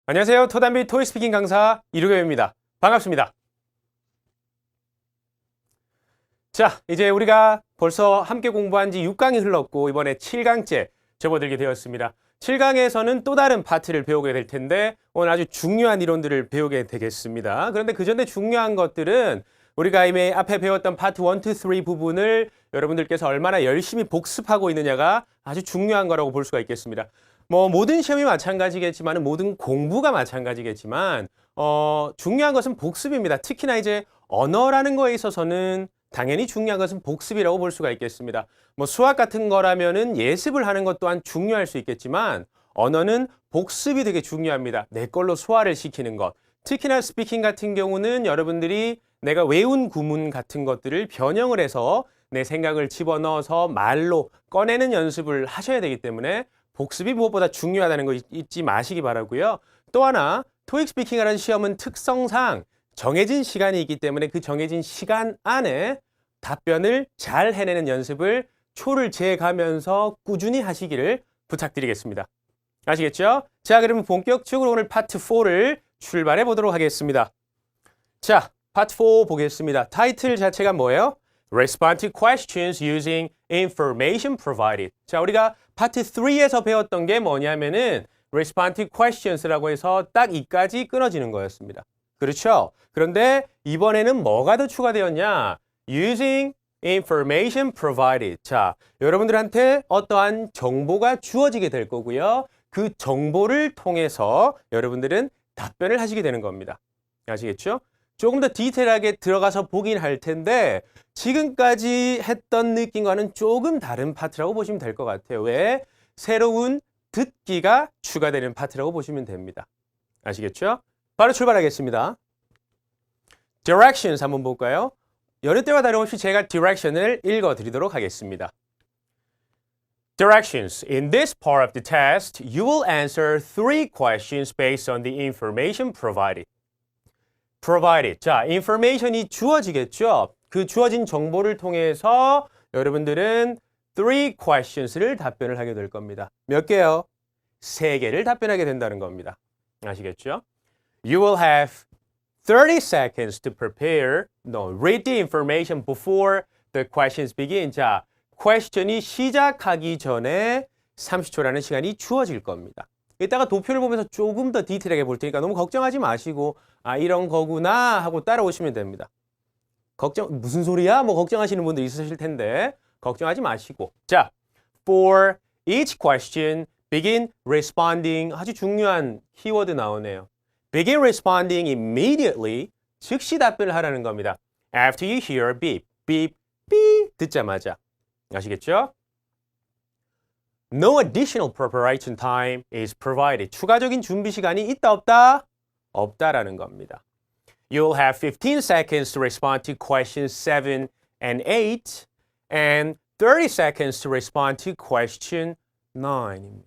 안녕하세요. 토담비 토익 스피킹 강사 이루겸입니다. 반갑습니다. 자, 이제 우리가 벌써 함께 공부한 지 6강이 흘렀고 이번에 7강째 접어들게 되었습니다. 7강에서는 또 다른 파트를 배우게 될 텐데 오늘 아주 중요한 이론들을 배우게 되겠습니다. 그런데 그 전에 중요한 것들은 우리가 이미 앞에 배웠던 파트 1, 2, 3 부분을 여러분들께서 얼마나 열심히 복습하고 있느냐가 아주 중요한 거라고 볼 수가 있겠습니다. 모든 시험이 마찬가지겠지만 모든 공부가 마찬가지겠지만 중요한 것은 복습입니다. 특히나 이제 언어라는 거에 있어서는 당연히 중요한 것은 복습이라고 볼 수가 있겠습니다. 수학 같은 거라면은 예습을 하는 것 또한 중요할 수 있겠지만 언어는 복습이 되게 중요합니다. 내 걸로 소화를 시키는 것. 특히나 스피킹 같은 경우는 여러분들이 내가 외운 구문 같은 것들을 변형을 해서 내 생각을 집어넣어서 말로 꺼내는 연습을 하셔야 되기 때문에 복습이 무엇보다 중요하다는 거 잊지 마시기 바라고요. 또 하나 토익 스피킹이라는 시험은 특성상 정해진 시간이 있기 때문에 그 정해진 시간 안에 답변을 잘 해내는 연습을 초를 재가면서 꾸준히 하시기를 부탁드리겠습니다. 아시겠죠? 자, 그러면 본격적으로 오늘 파트 4를 출발해 보도록 하겠습니다. 자, 파트 4 보겠습니다. 타이틀 자체가 뭐예요? Respond to questions using information provided. 자, 우리가 파트 3에서 배웠던 게 뭐냐면은 Respond to questions라고 해서 딱 이까지 끊어지는 거였습니다. 그렇죠? 그런데 이번에는 뭐가 더 추가되었냐? Using information provided. 자, 여러분들한테 어떠한 정보가 주어지게 될 거고요. 그 정보를 통해서 여러분들은 답변을 하시게 되는 겁니다. 아시겠죠? 조금 더 디테일하게 들어가서 보긴 할 텐데 지금까지 했던 느낌과는 조금 다른 파트라고 보시면 될 것 같아요. 왜? 새로운 듣기가 추가되는 파트라고 보시면 됩니다. 아시겠죠? 바로 출발하겠습니다. Directions 한번 볼까요? 여느 때와 다름없이 제가 direction을 읽어드리도록 하겠습니다. Directions. In this part of the test, you will answer 3 questions based on the information provided. Provided. 자, information이 주어지겠죠? 그 주어진 정보를 통해서 여러분들은 3 questions를 답변을 하게 될 겁니다. 몇 개요? 3개를 답변하게 된다는 겁니다. 아시겠죠? You will have 30 seconds to prepare. No, read the information before the questions begin. 자, question이 시작하기 전에 30초라는 시간이 주어질 겁니다. 이따가 도표를 보면서 조금 더 디테일하게 볼 테니까 너무 걱정하지 마시고 이런 거구나 하고 따라오시면 됩니다. 무슨 소리야? 걱정하시는 분들 있으실 텐데 걱정하지 마시고. 자, for each question, begin responding. 아주 중요한 키워드 나오네요. Begin responding immediately. 즉시 답변을 하라는 겁니다. After you hear a beep. beep, beep 듣자마자. 아시겠죠? No additional preparation time is provided. 추가적인 준비 시간이 있다 없다? 없다라는 겁니다. You'll have 15 seconds to respond to questions 7 and 8 and 30 seconds to respond to question 9입니다.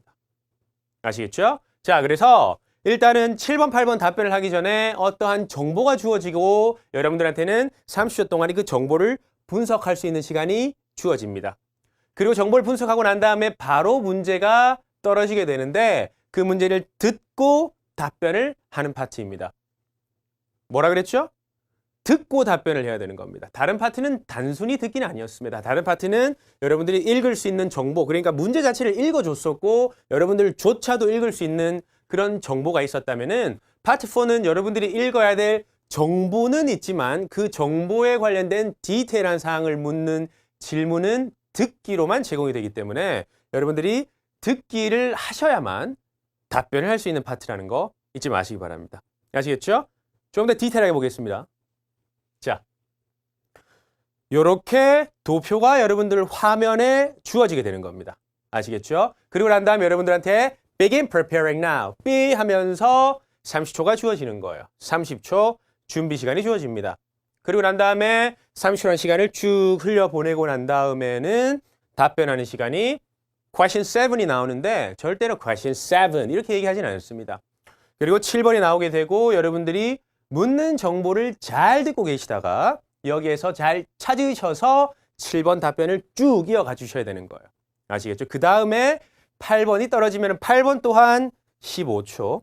아시겠죠? 자, 그래서 일단은 7번, 8번 답변을 하기 전에 어떠한 정보가 주어지고 여러분들한테는 30초 동안의 그 정보를 분석할 수 있는 시간이 주어집니다. 그리고 정보를 분석하고 난 다음에 바로 문제가 떨어지게 되는데 그 문제를 듣고 답변을 하는 파트입니다. 뭐라 그랬죠? 듣고 답변을 해야 되는 겁니다. 다른 파트는 단순히 듣기는 아니었습니다. 다른 파트는 여러분들이 읽을 수 있는 정보, 그러니까 문제 자체를 읽어줬었고 여러분들조차도 읽을 수 있는 그런 정보가 있었다면은 파트 4는 여러분들이 읽어야 될 정보는 있지만 그 정보에 관련된 디테일한 사항을 묻는 질문은 듣기로만 제공이 되기 때문에 여러분들이 듣기를 하셔야만 답변을 할 수 있는 파트라는 거 잊지 마시기 바랍니다. 아시겠죠? 좀 더 디테일하게 보겠습니다. 자, 요렇게 도표가 여러분들 화면에 주어지게 되는 겁니다. 아시겠죠? 그리고 난 다음에 여러분들한테 begin preparing now, B 하면서 30초가 주어지는 거예요. 30초 준비 시간이 주어집니다. 그리고 난 다음에 30초라는 시간을 쭉 흘려보내고 난 다음에는 답변하는 시간이 question 7이 나오는데 절대로 question 7 이렇게 얘기하진 않습니다. 그리고 7번이 나오게 되고 여러분들이 묻는 정보를 잘 듣고 계시다가 여기에서 잘 찾으셔서 7번 답변을 쭉 이어가 주셔야 되는 거예요. 아시겠죠? 그 다음에 8번이 떨어지면 8번 또한 15초.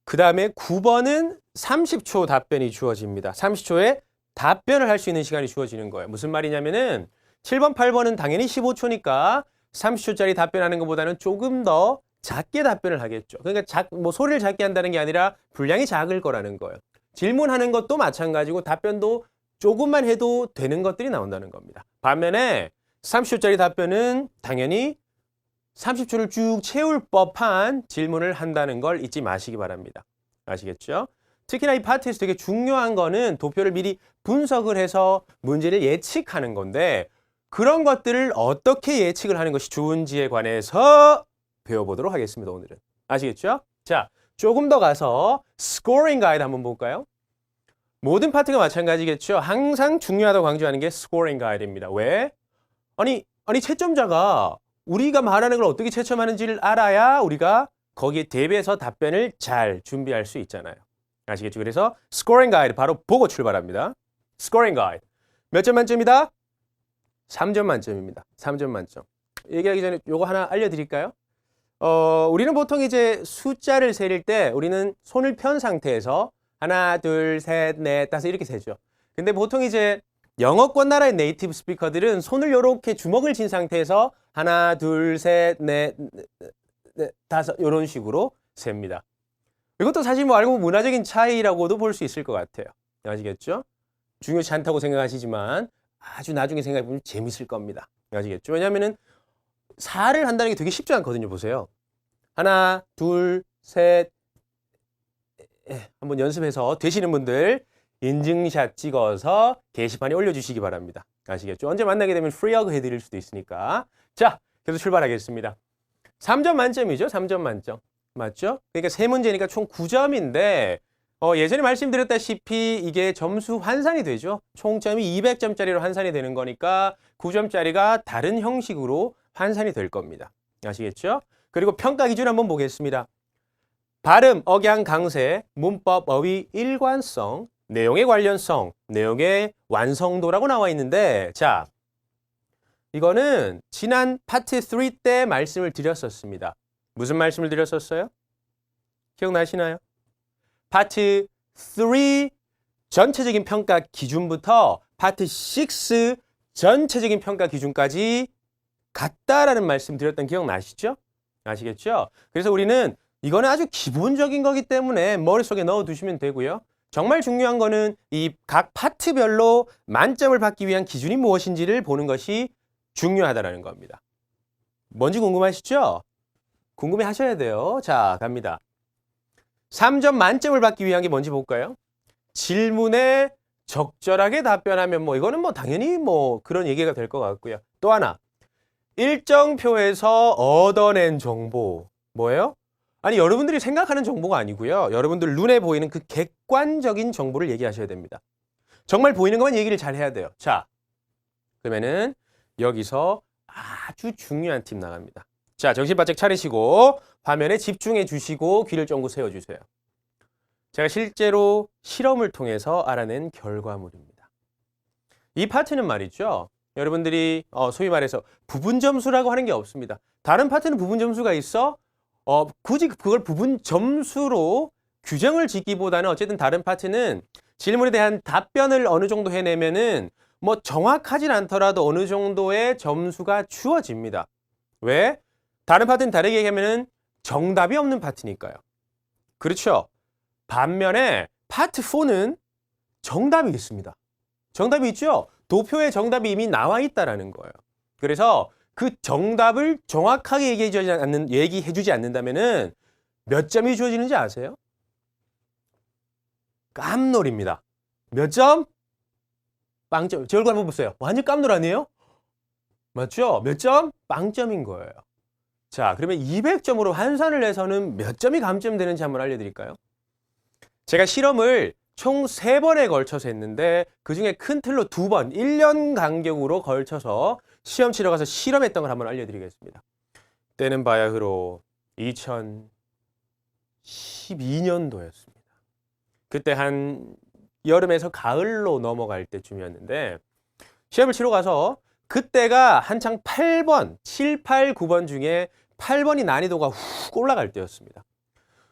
그 다음에 9번은 30초 답변이 주어집니다. 30초에 답변을 할 수 있는 시간이 주어지는 거예요. 무슨 말이냐면은 7번, 8번은 당연히 15초니까 30초짜리 답변하는 것보다는 조금 더 작게 답변을 하겠죠. 그러니까 소리를 작게 한다는 게 아니라 분량이 작을 거라는 거예요. 질문하는 것도 마찬가지고 답변도 조금만 해도 되는 것들이 나온다는 겁니다. 반면에 30초짜리 답변은 당연히 30초를 쭉 채울 법한 질문을 한다는 걸 잊지 마시기 바랍니다. 아시겠죠? 특히나 이 파트에서 되게 중요한 거는 도표를 미리 분석을 해서 문제를 예측하는 건데 그런 것들을 어떻게 예측을 하는 것이 좋은지에 관해서 배워보도록 하겠습니다. 오늘은. 아시겠죠? 자, 조금 더 가서 스코어링 가이드 한번 볼까요? 모든 파트가 마찬가지겠죠? 항상 중요하다고 강조하는 게 스코어링 가이드입니다. 왜? 아니 채점자가 우리가 말하는 걸 어떻게 채점하는지를 알아야 우리가 거기에 대비해서 답변을 잘 준비할 수 있잖아요. 아시겠죠? 그래서 스코어링 가이드 바로 보고 출발합니다. 스코어링 가이드. 몇 점 만점이다? 3점 만점입니다. 3점 만점. 얘기하기 전에 요거 하나 알려드릴까요? 우리는 보통 이제 숫자를 세릴 때 우리는 손을 편 상태에서 하나, 둘, 셋, 넷, 다섯 이렇게 세죠. 근데 보통 이제 영어권 나라의 네이티브 스피커들은 손을 이렇게 주먹을 쥔 상태에서 하나, 둘, 셋, 넷, 다섯 이런 식으로 셉니다. 이것도 사실 뭐 알고 보면 문화적인 차이라고도 볼 수 있을 것 같아요. 아시겠죠? 중요치 않다고 생각하시지만 아주 나중에 생각해보면 재밌을 겁니다. 아시겠죠? 왜냐하면은 4를 한다는 게 되게 쉽지 않거든요. 보세요. 하나, 둘, 셋. 한번 연습해서 되시는 분들 인증샷 찍어서 게시판에 올려주시기 바랍니다. 아시겠죠? 언제 만나게 되면 프리허그 해드릴 수도 있으니까. 자, 계속 출발하겠습니다. 3점 만점이죠. 3점 만점. 맞죠? 그러니까 세 문제니까 총 9점인데 예전에 말씀드렸다시피 이게 점수 환산이 되죠. 총점이 200점짜리로 환산이 되는 거니까 9점짜리가 다른 형식으로 환산이 될 겁니다. 아시겠죠? 그리고 평가 기준 한번 보겠습니다. 발음, 억양, 강세, 문법, 어휘, 일관성, 내용의 관련성, 내용의 완성도라고 나와 있는데 자, 이거는 지난 파트 3 때 말씀을 드렸었습니다. 무슨 말씀을 드렸었어요? 기억나시나요? 파트 3 전체적인 평가 기준부터 파트 6 전체적인 평가 기준까지 같다라는 말씀 드렸던 기억나시죠? 아시겠죠? 그래서 우리는 이거는 아주 기본적인 거기 때문에 머릿속에 넣어두시면 되고요. 정말 중요한 거는 이 각 파트별로 만점을 받기 위한 기준이 무엇인지를 보는 것이 중요하다는 겁니다. 뭔지 궁금하시죠? 궁금해 하셔야 돼요. 자, 갑니다. 3점 만점을 받기 위한 게 뭔지 볼까요? 질문에 적절하게 답변하면 이거는 당연히 그런 얘기가 될 것 같고요. 또 하나, 일정표에서 얻어낸 정보 뭐예요? 아니 여러분들이 생각하는 정보가 아니고요. 여러분들 눈에 보이는 그 객관적인 정보를 얘기하셔야 됩니다. 정말 보이는 것만 얘기를 잘 해야 돼요. 자, 그러면은 여기서 아주 중요한 팁 나갑니다. 자, 정신 바짝 차리시고 화면에 집중해 주시고 귀를 쫑긋 세워주세요. 제가 실제로 실험을 통해서 알아낸 결과물입니다. 이 파트는 말이죠. 여러분들이 소위 말해서 부분 점수라고 하는 게 없습니다. 다른 파트는 부분 점수가 있어. 굳이 그걸 부분 점수로 규정을 짓기보다는 어쨌든 다른 파트는 질문에 대한 답변을 어느 정도 해내면은 정확하진 않더라도 어느 정도의 점수가 주어집니다. 왜? 다른 파트는 다르게 얘기하면은 정답이 없는 파트니까요. 그렇죠? 반면에 파트 4는 정답이 있습니다. 정답이 있죠? 도표에 정답이 이미 나와 있다라는 거예요. 그래서 그 정답을 정확하게 얘기해주지 않는다면은 몇 점이 주어지는지 아세요? 깜놀입니다. 몇 점? 빵점. 제 얼굴 한번 보세요. 완전 깜놀 아니에요? 맞죠? 몇 점? 빵점인 거예요. 자, 그러면 200점으로 환산을 해서는 몇 점이 감점되는지 한번 알려드릴까요? 제가 실험을 총 3번에 걸쳐서 했는데 그중에 큰 틀로 2번, 1년 간격으로 걸쳐서 시험 치러 가서 실험했던 걸 한번 알려드리겠습니다. 때는 바야흐로 2012년도였습니다. 그때 한 여름에서 가을로 넘어갈 때쯤이었는데 시험을 치러 가서 그때가 한창 8번, 7, 8, 9번 중에 8번이 난이도가 훅 올라갈 때였습니다.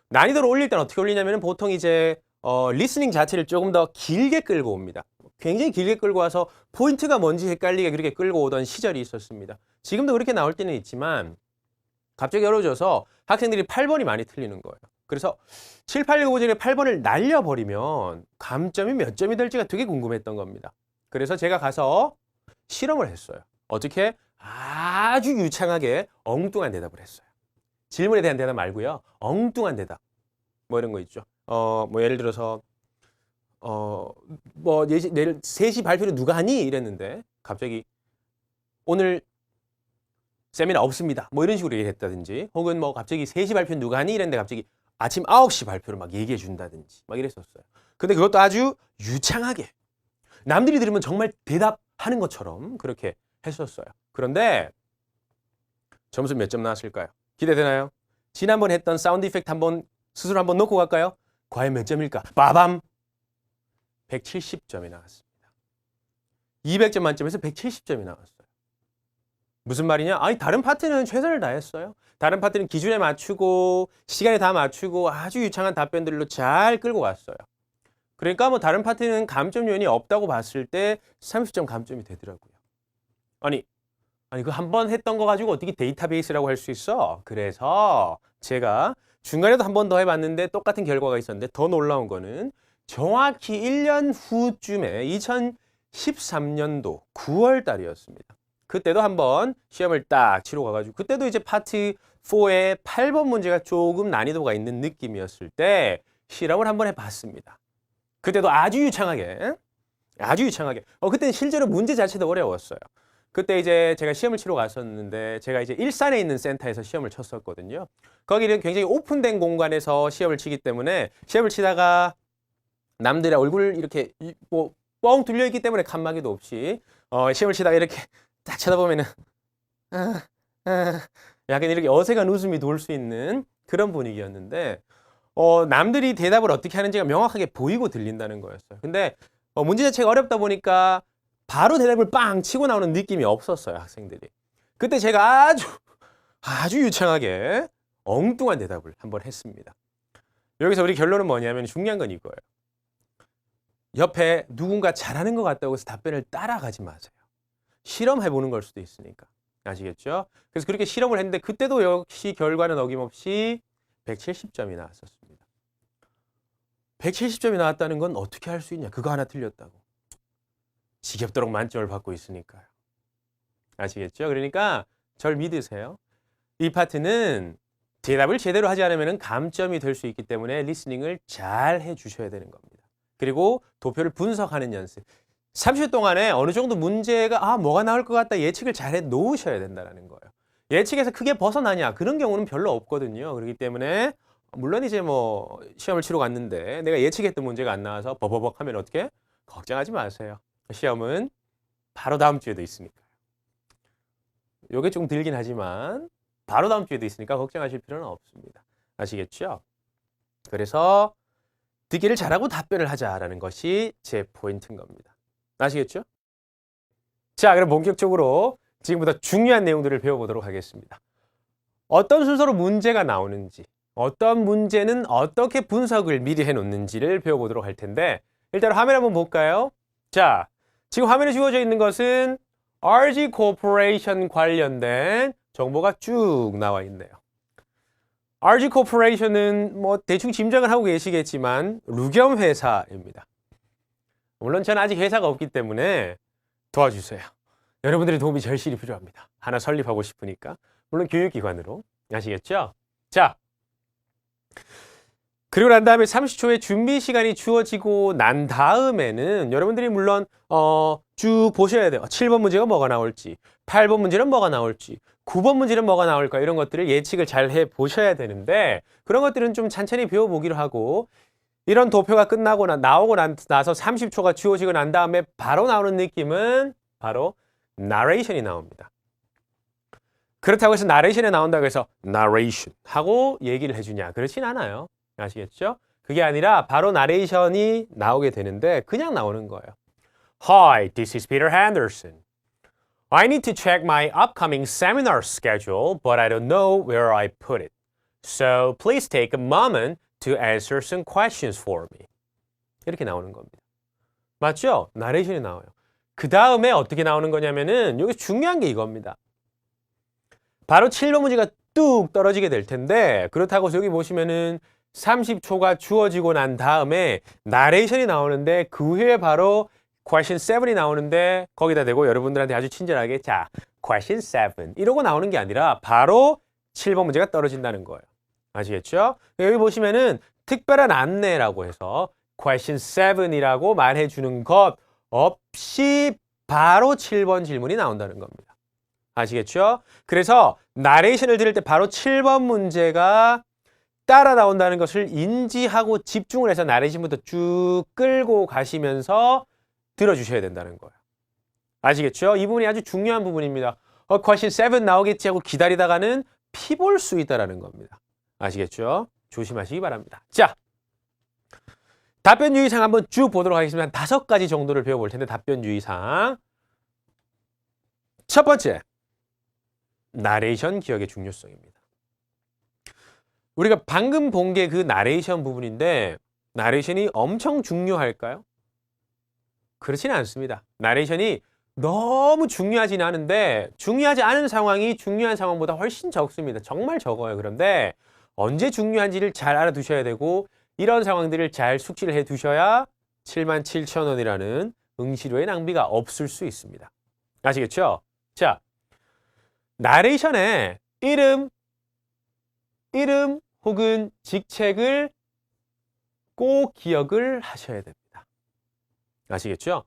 난이도를 올릴 때는 어떻게 올리냐면 보통 이제 리스닝 자체를 조금 더 길게 끌고 옵니다. 굉장히 길게 끌고 와서 포인트가 뭔지 헷갈리게 그렇게 끌고 오던 시절이 있었습니다. 지금도 그렇게 나올 때는 있지만 갑자기 어려워져서 학생들이 8번이 많이 틀리는 거예요. 그래서 7, 8, 9 중에 8번을 날려버리면 감점이 몇 점이 될지가 되게 궁금했던 겁니다. 그래서 제가 가서 실험을 했어요. 어떻게? 아주 유창하게 엉뚱한 대답을 했어요. 질문에 대한 대답 말고요. 엉뚱한 대답. 뭐 이런 거 있죠. 뭐 예를 들어서 내일 3시 발표를 누가 하니? 이랬는데 갑자기 오늘 세미나 없습니다. 뭐 이런 식으로 얘기했다든지 혹은 뭐 갑자기 3시 발표는 누가 하니? 이랬는데 갑자기 아침 9시 발표를 막 얘기해 준다든지 막 이랬었어요. 근데 그것도 아주 유창하게 남들이 들으면 정말 대답하는 것처럼 그렇게 했었어요. 그런데 점수 몇 점 나왔을까요? 기대되나요? 지난번에 했던 사운드 이펙트 한번 스스로 한번 놓고 갈까요? 과연 몇 점일까? 빠밤! 170점이 나왔습니다. 200점 만점에서 170점이 나왔어요. 무슨 말이냐? 아니 다른 파트는 최선을 다했어요. 다른 파트는 기준에 맞추고 시간에 다 맞추고 아주 유창한 답변들로 잘 끌고 왔어요. 그러니까 뭐 다른 파트는 감점 요인이 없다고 봤을 때 30점 감점이 되더라고요. 아니 그 한 번 했던 거 가지고 어떻게 데이터베이스라고 할 수 있어? 그래서 제가 중간에도 한 번 더 해봤는데 똑같은 결과가 있었는데 더 놀라운 거는 정확히 1년 후쯤에 2013년도 9월 달이었습니다. 그때도 한번 시험을 딱 치러 가가지고 그때도 이제 파트 4의 8번 문제가 조금 난이도가 있는 느낌이었을 때 실험을 한번 해봤습니다. 그때도 아주 유창하게 그때는 실제로 문제 자체도 어려웠어요. 그때 이제 제가 시험을 치러 갔었는데 제가 이제 일산에 있는 센터에서 시험을 쳤었거든요. 거기는 굉장히 오픈된 공간에서 시험을 치기 때문에 시험을 치다가 남들의 얼굴 이렇게 뭐 뻥 뚫려 있기 때문에 칸막이도 없이 시험을 치다가 이렇게 딱 쳐다보면은 약간 이렇게 어색한 웃음이 돌 수 있는 그런 분위기였는데 남들이 대답을 어떻게 하는지가 명확하게 보이고 들린다는 거였어요. 근데 문제 자체가 어렵다 보니까 바로 대답을 빵 치고 나오는 느낌이 없었어요, 학생들이. 그때 제가 아주 유창하게 엉뚱한 대답을 한번 했습니다. 여기서 우리 결론은 뭐냐면 중요한 건 이거예요. 옆에 누군가 잘하는 것 같다고 해서 답변을 따라가지 마세요. 실험해보는 걸 수도 있으니까. 아시겠죠? 그래서 그렇게 실험을 했는데 그때도 역시 결과는 어김없이 170점이 나왔었습니다. 170점이 나왔다는 건 어떻게 할 수 있냐? 그거 하나 틀렸다고. 지겹도록 만점을 받고 있으니까요. 아시겠죠? 그러니까 절 믿으세요. 이 파트는 대답을 제대로 하지 않으면 감점이 될 수 있기 때문에 리스닝을 잘 해주셔야 되는 겁니다. 그리고 도표를 분석하는 연습. 30초 동안에 어느 정도 문제가 뭐가 나올 것 같다 예측을 잘 해 놓으셔야 된다는 거예요. 예측에서 크게 벗어나냐 그런 경우는 별로 없거든요. 그렇기 때문에 물론 이제 뭐 시험을 치러 갔는데 내가 예측했던 문제가 안 나와서 버버벅 하면 어떻게? 걱정하지 마세요. 시험은 바로 다음 주에도 있으니까요. 요게 좀 들긴 하지만 바로 다음 주에도 있으니까 걱정하실 필요는 없습니다. 아시겠죠? 그래서 듣기를 잘하고 답변을 하자라는 것이 제 포인트인 겁니다. 아시겠죠? 자, 그럼 본격적으로 지금부터 중요한 내용들을 배워보도록 하겠습니다. 어떤 순서로 문제가 나오는지, 어떤 문제는 어떻게 분석을 미리 해놓는지를 배워보도록 할 텐데 일단 화면 한번 볼까요? 자, 지금 화면에 주어져 있는 것은 RG Corporation 관련된 정보가 쭉 나와 있네요. RG Corporation은 뭐 대충 짐작을 하고 계시겠지만 루겸 회사입니다. 물론 저는 아직 회사가 없기 때문에 도와주세요. 여러분들의 도움이 절실히 필요합니다. 하나 설립하고 싶으니까. 물론 교육기관으로. 아시겠죠? 자, 그리고 난 다음에 30초의 준비 시간이 주어지고 난 다음에는 여러분들이 물론 쭉 보셔야 돼요. 7번 문제가 뭐가 나올지, 8번 문제는 뭐가 나올지, 9번 문제는 뭐가 나올까 이런 것들을 예측을 잘 해보셔야 되는데 그런 것들은 좀 천천히 배워보기로 하고 이런 도표가 끝나고 나오고 나서 30초가 주어지고 난 다음에 바로 나오는 느낌은 바로 나레이션이 나옵니다. 그렇다고 해서 나레이션에 나온다고 해서 나레이션 하고 얘기를 해주냐? 그렇진 않아요. 아시겠죠? 그게 아니라 바로 나레이션이 나오게 되는데 그냥 나오는 거예요. Hi, this is Peter Henderson. I need to check my upcoming seminar schedule, but I don't know where I put it. So please take a moment to answer some questions for me. 이렇게 나오는 겁니다. 맞죠? 나레이션이 나와요. 그 다음에 어떻게 나오는 거냐면은 여기 중요한 게 이겁니다. 바로 7번 문제가 뚝 떨어지게 될 텐데 그렇다고 여기 보시면은 30초가 주어지고 난 다음에 나레이션이 나오는데 그 후에 바로 question 7이 나오는데 거기다 대고 여러분들한테 아주 친절하게 자, question 7 이러고 나오는 게 아니라 바로 7번 문제가 떨어진다는 거예요. 아시겠죠? 여기 보시면은 특별한 안내라고 해서 question 7이라고 말해주는 것 없이 바로 7번 질문이 나온다는 겁니다. 아시겠죠? 그래서 나레이션을 들을 때 바로 7번 문제가 따라 나온다는 것을 인지하고 집중을 해서 나레이션부터 쭉 끌고 가시면서 들어주셔야 된다는 거예요. 아시겠죠? 이 부분이 아주 중요한 부분입니다. question 7 나오겠지 하고 기다리다가는 피 볼 수 있다는 겁니다. 아시겠죠? 조심하시기 바랍니다. 자, 답변 유의사항 한번 쭉 보도록 하겠습니다. 한 5가지 정도를 배워볼 텐데 답변 유의사항. 첫 번째, 나레이션 기억의 중요성입니다. 우리가 방금 본 게 그 나레이션 부분인데 나레이션이 엄청 중요할까요? 그렇지는 않습니다. 나레이션이 너무 중요하지는 않은데 중요하지 않은 상황이 중요한 상황보다 훨씬 적습니다. 정말 적어요. 그런데 언제 중요한지를 잘 알아두셔야 되고 이런 상황들을 잘 숙지를 해 두셔야 77,000원이라는 응시료의 낭비가 없을 수 있습니다. 아시겠죠? 자, 나레이션에 이름 혹은 직책을 꼭 기억을 하셔야 됩니다. 아시겠죠?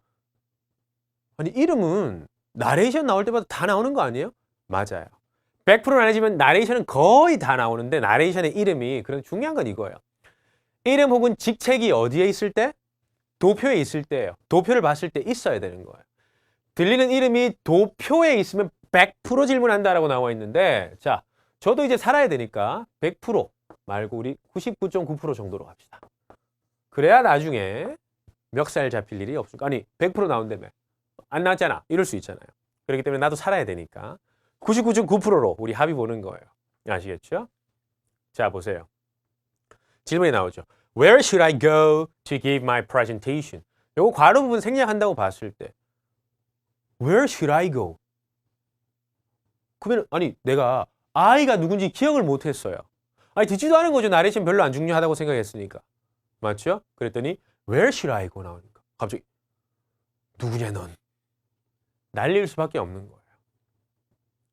아니, 이름은 나레이션 나올 때마다 다 나오는 거 아니에요? 맞아요. 100%는 아니지만 나레이션은 거의 다 나오는데 나레이션의 이름이 그런 중요한 건 이거예요. 이름 혹은 직책이 어디에 있을 때? 도표에 있을 때예요. 도표를 봤을 때 있어야 되는 거예요. 들리는 이름이 도표에 있으면 100% 질문한다라고 나와 있는데 자, 저도 이제 살아야 되니까 100% 말고 우리 99.9% 정도로 갑시다. 그래야 나중에 멱살 잡힐 일이 없을까? 아니 100% 나온다며 안 나왔잖아 이럴 수 있잖아요. 그렇기 때문에 나도 살아야 되니까 99.9%로 우리 합의 보는 거예요. 아시겠죠? 자, 보세요. 질문이 나오죠. Where should I go to give my presentation? 요거 괄호 부분 생략한다고 봤을 때 Where should I go? 그러면 아니 내가 I가 누군지 기억을 못했어요. 아니 듣지도 않은 거죠. 나레이션 별로 안 중요하다고 생각했으니까. 맞죠? 그랬더니 Where should I go 나오니까 갑자기 누구냐 넌? 날릴 수밖에 없는 거예요.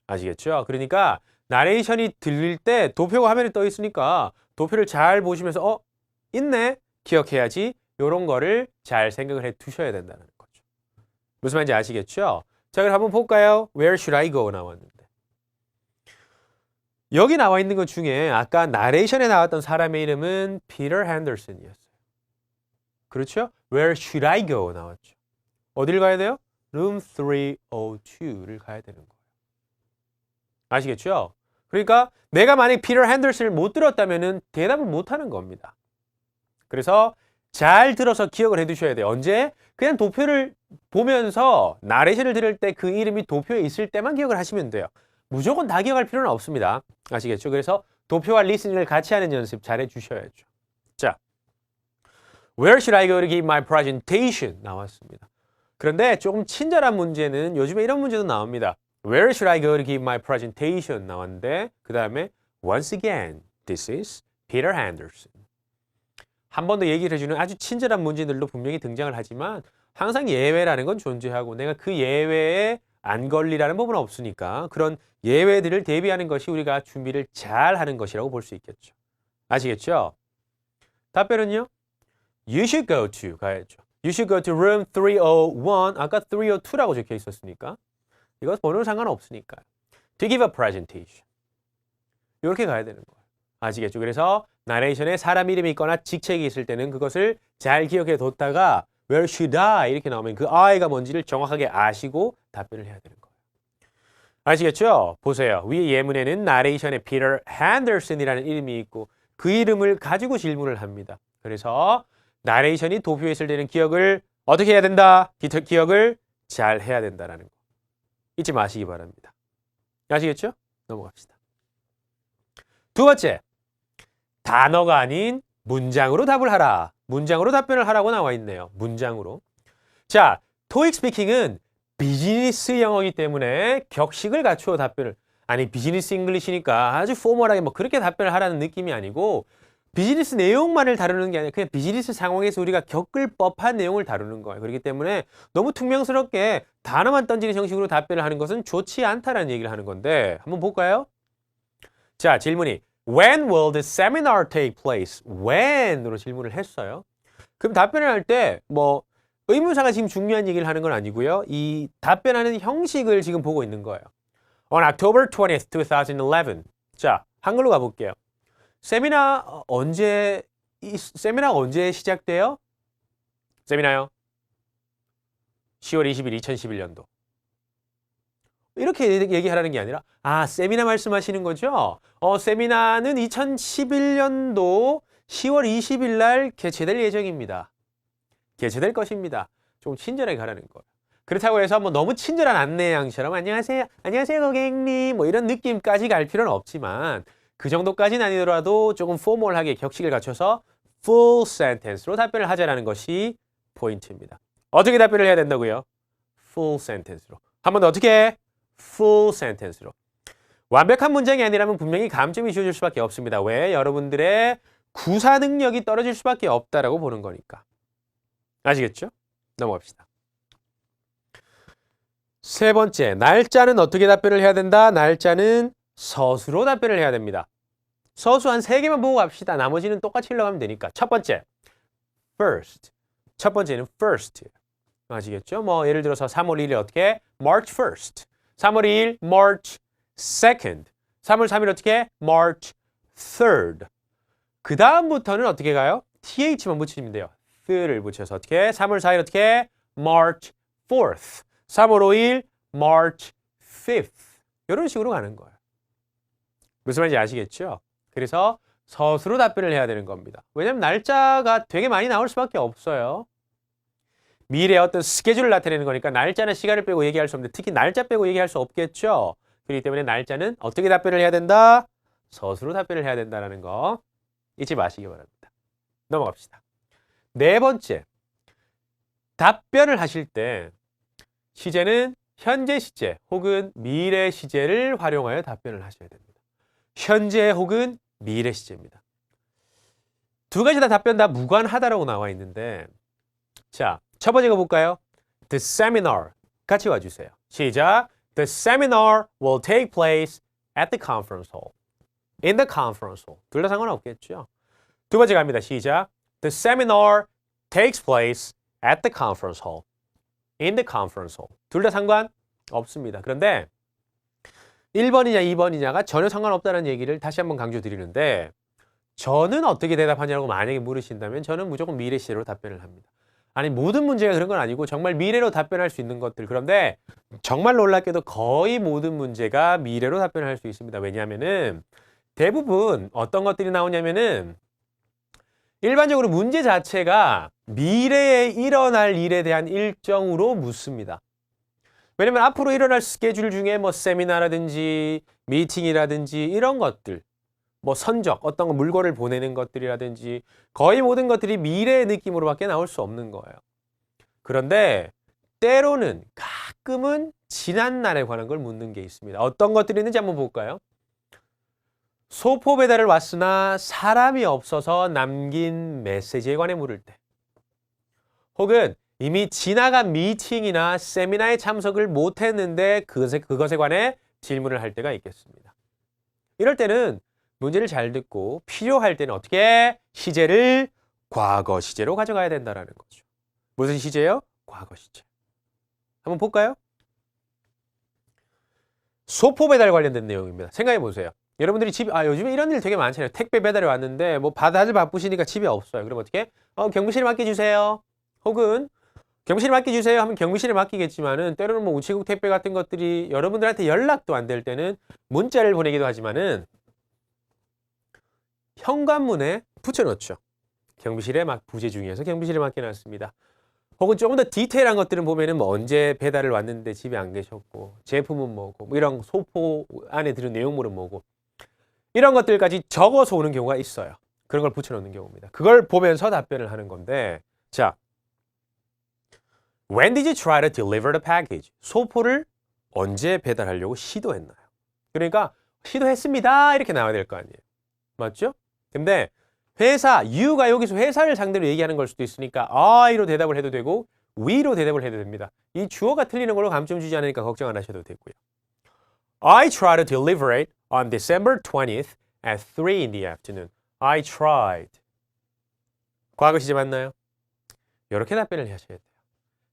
아시겠죠? 그러니까 나레이션이 들릴 때 도표가 화면에 떠 있으니까 도표를 잘 보시면서 있네? 기억해야지. 이런 거를 잘 생각을 해 두셔야 된다는 거죠. 무슨 말인지 아시겠죠? 자, 그럼 한번 볼까요? Where should I go 나왔는데. 여기 나와 있는 것 중에 아까 나레이션에 나왔던 사람의 이름은 Peter Henderson이었어요. 그렇죠? Where should I go 나왔죠. 어딜 가야 돼요? Room 302를 가야 되는 거예요. 아시겠죠? 그러니까 내가 만약 Peter Henderson을 못 들었다면 대답을 못 하는 겁니다. 그래서 잘 들어서 기억을 해 두셔야 돼요. 언제? 그냥 도표를 보면서 나레이션을 들을 때 그 이름이 도표에 있을 때만 기억을 하시면 돼요. 무조건 다 기억할 필요는 없습니다. 아시겠죠? 그래서 도표와 리스닝을 같이 하는 연습 잘 해주셔야죠. 자, Where should I go to give my presentation? 나왔습니다. 그런데 조금 친절한 문제는 요즘에 이런 문제도 나옵니다. Where should I go to give my presentation? 나왔는데 그 다음에 Once again, this is Peter Henderson. 한 번 더 얘기를 해주는 아주 친절한 문제들도 분명히 등장을 하지만 항상 예외라는 건 존재하고 내가 그 예외에 안 걸리라는 법은 없으니까 그런 예외들을 대비하는 것이 우리가 준비를 잘 하는 것이라고 볼 수 있겠죠. 아시겠죠? 답변은요? You should go to 가야죠. You should go to room 301. 아까 302라고 적혀 있었으니까 이거 번호는 상관없으니까요. To give a presentation. 이렇게 가야 되는 거예요. 아시겠죠? 그래서 나레이션에 사람 이름이 있거나 직책이 있을 때는 그것을 잘 기억해 뒀다가 Where should I? 이렇게 나오면 그 I가 뭔지를 정확하게 아시고 답변을 해야 되는 거예요. 아시겠죠? 보세요. 위의 예문에는 나레이션에 Peter Henderson이라는 이름이 있고 그 이름을 가지고 질문을 합니다. 그래서 나레이션이 도표에 있을 때는 기억을 어떻게 해야 된다? 기억을 잘 해야 된다라는 거. 잊지 마시기 바랍니다. 아시겠죠? 넘어갑시다. 두 번째, 단어가 아닌 문장으로 답을 하라. 문장으로 답변을 하라고 나와 있네요. 문장으로. 자, 토익 스피킹은 비즈니스 영어이기 때문에 격식을 갖추어 답변을, 아니 비즈니스 잉글리시니까 아주 포멀하게 뭐 그렇게 답변을 하라는 느낌이 아니고 비즈니스 내용만을 다루는 게 아니라 그냥 비즈니스 상황에서 우리가 겪을 법한 내용을 다루는 거예요. 그렇기 때문에 너무 퉁명스럽게 단어만 던지는 형식으로 답변을 하는 것은 좋지 않다라는 얘기를 하는 건데 한번 볼까요? 자, 질문이 When will the seminar take place? When으로 질문을 했어요. 그럼 답변을 할 때 뭐 의문사가 지금 중요한 얘기를 하는 건 아니고요. 이 답변하는 형식을 지금 보고 있는 거예요. On October 20th, 2011. 자, 한글로 가볼게요. 세미나가 언제 시작돼요? 세미나요? 10월 20일 2011년도. 이렇게 얘기하라는 게 아니라 세미나 말씀하시는 거죠? 세미나는 2011년도 10월 20일 날 개최될 예정입니다. 개최될 것입니다. 좀 친절하게 가라는 거예요. 그렇다고 해서 뭐 너무 친절한 안내양처럼 안녕하세요 고객님 뭐 이런 느낌까지 갈 필요는 없지만 그 정도까지는 아니더라도 조금 포멀하게 격식을 갖춰서 full sentence로 답변을 하자라는 것이 포인트입니다. 어떻게 답변을 해야 된다고요? full sentence로. 한 번 더 어떻게? full sentence로. 완벽한 문장이 아니라면 분명히 감점이 주어질 수밖에 없습니다. 왜? 여러분들의 구사 능력이 떨어질 수밖에 없다라고 보는 거니까. 아시겠죠? 넘어갑시다. 세 번째, 날짜는 어떻게 답변을 해야 된다? 날짜는 서술로 답변을 해야 됩니다. 서술 한 3개만 보고 갑시다. 나머지는 똑같이 흘러가면 되니까. 첫 번째, first. 첫 번째는 first. 아시겠죠? 뭐 예를 들어서 3월 1일 어떻게? March 1st. 3월 2일 March 2nd. 3월 3일 어떻게? March 3rd. 그 다음부터는 어떻게 가요? th만 붙이면 돼요. th를 붙여서 어떻게? 3월 4일 어떻게? March 4th. 3월 5일 March 5th. 이런 식으로 가는 거예요. 무슨 말인지 아시겠죠? 그래서 서술로 답변을 해야 되는 겁니다. 왜냐하면 날짜가 되게 많이 나올 수밖에 없어요. 미래의 어떤 스케줄을 나타내는 거니까 날짜나 시간을 빼고 얘기할 수 없는데 특히 날짜 빼고 얘기할 수 없겠죠? 그렇기 때문에 날짜는 어떻게 답변을 해야 된다? 서술로 답변을 해야 된다는 거 잊지 마시기 바랍니다. 넘어갑시다. 네 번째, 답변을 하실 때 시제는 현재 시제 혹은 미래 시제를 활용하여 답변을 하셔야 됩니다. 현재 혹은 미래 시제입니다. 두 가지 다 답변 다 무관하다라고 나와 있는데 자, 첫 번째 거 볼까요? The seminar 같이 와주세요. 시작. The seminar will take place at the conference hall. In the conference hall. 둘 다 상관없겠죠? 두 번째 갑니다. 시작. The seminar takes place at the conference hall. In the conference hall. 둘 다 상관없습니다. 그런데 1번이냐 2번이냐가 전혀 상관없다는 얘기를 다시 한번 강조드리는데 저는 어떻게 대답하냐고 만약에 물으신다면 저는 무조건 미래 시제로 답변을 합니다. 아니 모든 문제가 그런 건 아니고 정말 미래로 답변할 수 있는 것들 그런데 정말 놀랍게도 거의 모든 문제가 미래로 답변할 수 있습니다. 왜냐하면은 대부분 어떤 것들이 나오냐면은 일반적으로 문제 자체가 미래에 일어날 일에 대한 일정으로 묻습니다. 왜냐면 앞으로 일어날 스케줄 중에 뭐 세미나라든지 미팅이라든지 이런 것들 뭐 선적, 어떤 거 물건을 보내는 것들이라든지 거의 모든 것들이 미래의 느낌으로밖에 나올 수 없는 거예요. 그런데 때로는 가끔은 지난 날에 관한 걸 묻는 게 있습니다. 어떤 것들이 있는지 한번 볼까요? 소포 배달을 왔으나 사람이 없어서 남긴 메시지에 관해 물을 때 혹은 이미 지나간 미팅이나 세미나에 참석을 못했는데 그것에 관해 질문을 할 때가 있겠습니다. 이럴 때는 문제를 잘 듣고 필요할 때는 어떻게 시제를 과거 시제로 가져가야 된다는 거죠. 무슨 시제요? 과거 시제. 한번 볼까요? 소포 배달 관련된 내용입니다. 생각해 보세요. 여러분들이 요즘에 이런 일 되게 많잖아요. 택배 배달이 왔는데 뭐 다들 바쁘시니까 집에 없어요. 그럼 어떻게? 경비실에 맡겨주세요. 혹은 경비실에 맡겨주세요 하면 경비실에 맡기겠지만은 때로는 뭐 우체국 택배 같은 것들이 여러분들한테 연락도 안 될 때는 문자를 보내기도 하지만은 현관문에 붙여놓죠. 경비실에 부재 중이어서 경비실에 맡겨놨습니다. 혹은 조금 더 디테일한 것들은 보면은 뭐 언제 배달을 왔는데 집에 안 계셨고 제품은 뭐고 뭐 이런 소포 안에 들은 내용물은 뭐고 이런 것들까지 적어서 오는 경우가 있어요. 그런 걸 붙여놓는 경우입니다. 그걸 보면서 답변을 하는 건데 자, When did you try to deliver the package? 소포를 언제 배달하려고 시도했나요? 그러니까 시도했습니다 이렇게 나와야 될 거 아니에요. 맞죠? 근데 회사, you가 여기서 회사를 상대로 얘기하는 걸 수도 있으니까 I로 대답을 해도 되고 we로 대답을 해도 됩니다. 이 주어가 틀리는 걸로 감점 주지 않으니까 걱정 안 하셔도 되고요. I tried to deliver it on December 20th at 3 in the afternoon. I tried. 과거 시제 맞나요? 이렇게 답변을 하셔야 돼요.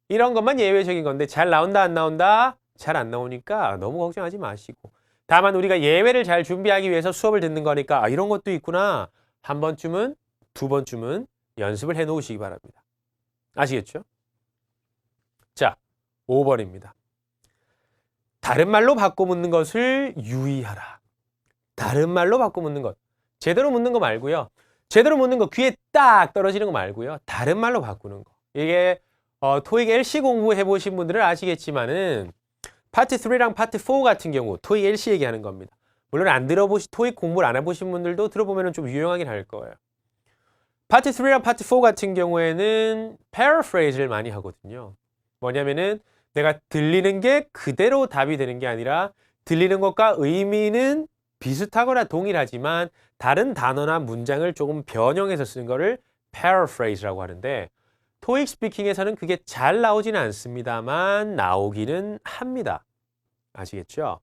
이런 것만 예외적인 건데 잘 나온다 안 나온다? 잘 안 나오니까 너무 걱정하지 마시고 다만 우리가 예외를 잘 준비하기 위해서 수업을 듣는 거니까 이런 것도 있구나. 한 번쯤은, 두 번쯤은 연습을 해 놓으시기 바랍니다. 아시겠죠? 자, 5번입니다. 다른 말로 바꿔 묻는 것을 유의하라. 다른 말로 바꿔 묻는 것. 제대로 묻는 거 말고요. 제대로 묻는 거 귀에 딱 떨어지는 거 말고요. 다른 말로 바꾸는 거. 이게 토익 LC 공부해 보신 분들은 아시겠지만은 파트 3랑 파트 4 같은 경우 토익 LC 얘기하는 겁니다. 물론 안 토익 공부를 안 해보신 분들도 들어보면 좀 유용하긴 할 거예요. 파트 3랑 파트 4 같은 경우에는 paraphrase를 많이 하거든요. 뭐냐면은 내가 들리는 게 그대로 답이 되는 게 아니라 들리는 것과 의미는 비슷하거나 동일하지만 다른 단어나 문장을 조금 변형해서 쓰는 거를 paraphrase라고 하는데 토익 스피킹에서는 그게 잘 나오지는 않습니다만 나오기는 합니다. 아시겠죠?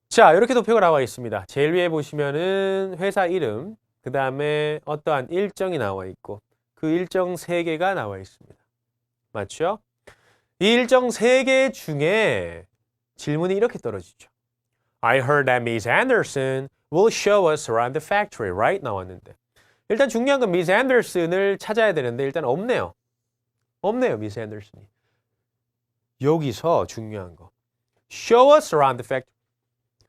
자, 이렇게 도표가 나와 있습니다. 제일 위에 보시면은 회사 이름, 그 다음에 어떠한 일정이 나와 있고 그 일정 3개가 나와 있습니다. 맞죠? 이 일정 3개 중에 질문이 이렇게 떨어지죠. I heard that Miss Anderson will show us around the factory, right? 나왔는데 일단 중요한 건 미스 앤더슨을 찾아야 되는데 일단 없네요. 없네요, 미스 앤더슨이. 여기서 중요한 거. Show us around the factory.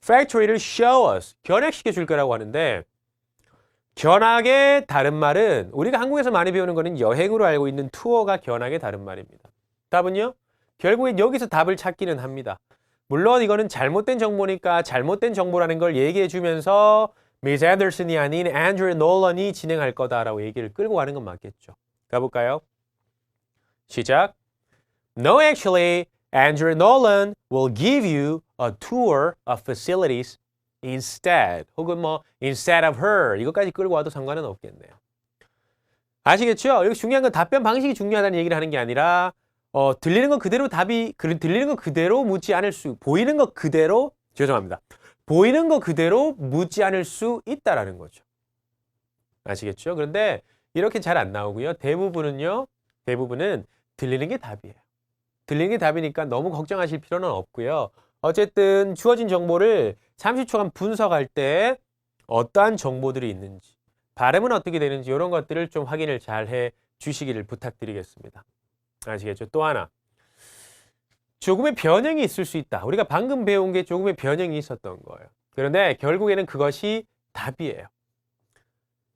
factory를 show us, 견학시켜 줄 거라고 하는데 견학의 다른 말은 우리가 한국에서 많이 배우는 거는 여행으로 알고 있는 투어가 견학의 다른 말입니다. 답은요? 결국엔 여기서 답을 찾기는 합니다. 물론 이거는 잘못된 정보니까 잘못된 정보라는 걸 얘기해 주면서 미스 앤더슨이 아닌 앤드류 놀런이 진행할 거다라고 얘기를 끌고 가는 건 맞겠죠. 가볼까요? 시작. No, actually, Andrew Nolan will give you a tour of facilities instead. 혹은 뭐 instead of her. 이것까지 끌고 와도 상관은 없겠네요. 아시겠죠? 여기 중요한 건 답변 방식이 중요하다는 얘기를 하는 게 아니라 들리는 건 그대로 들리는 건 그대로 묻지 않을 수, 보이는 거 그대로, 죄송합니다. 보이는 거 그대로 묻지 않을 수 있다라는 거죠. 아시겠죠? 그런데 이렇게 잘 안 나오고요. 대부분은 들리는 게 답이에요. 들리는 게 답이니까 너무 걱정하실 필요는 없고요. 어쨌든 주어진 정보를 30초간 분석할 때 어떠한 정보들이 있는지, 발음은 어떻게 되는지 이런 것들을 좀 확인을 잘 해 주시기를 부탁드리겠습니다. 아시겠죠? 또 하나. 조금의 변형이 있을 수 있다. 우리가 방금 배운 게 조금의 변형이 있었던 거예요. 그런데 결국에는 그것이 답이에요.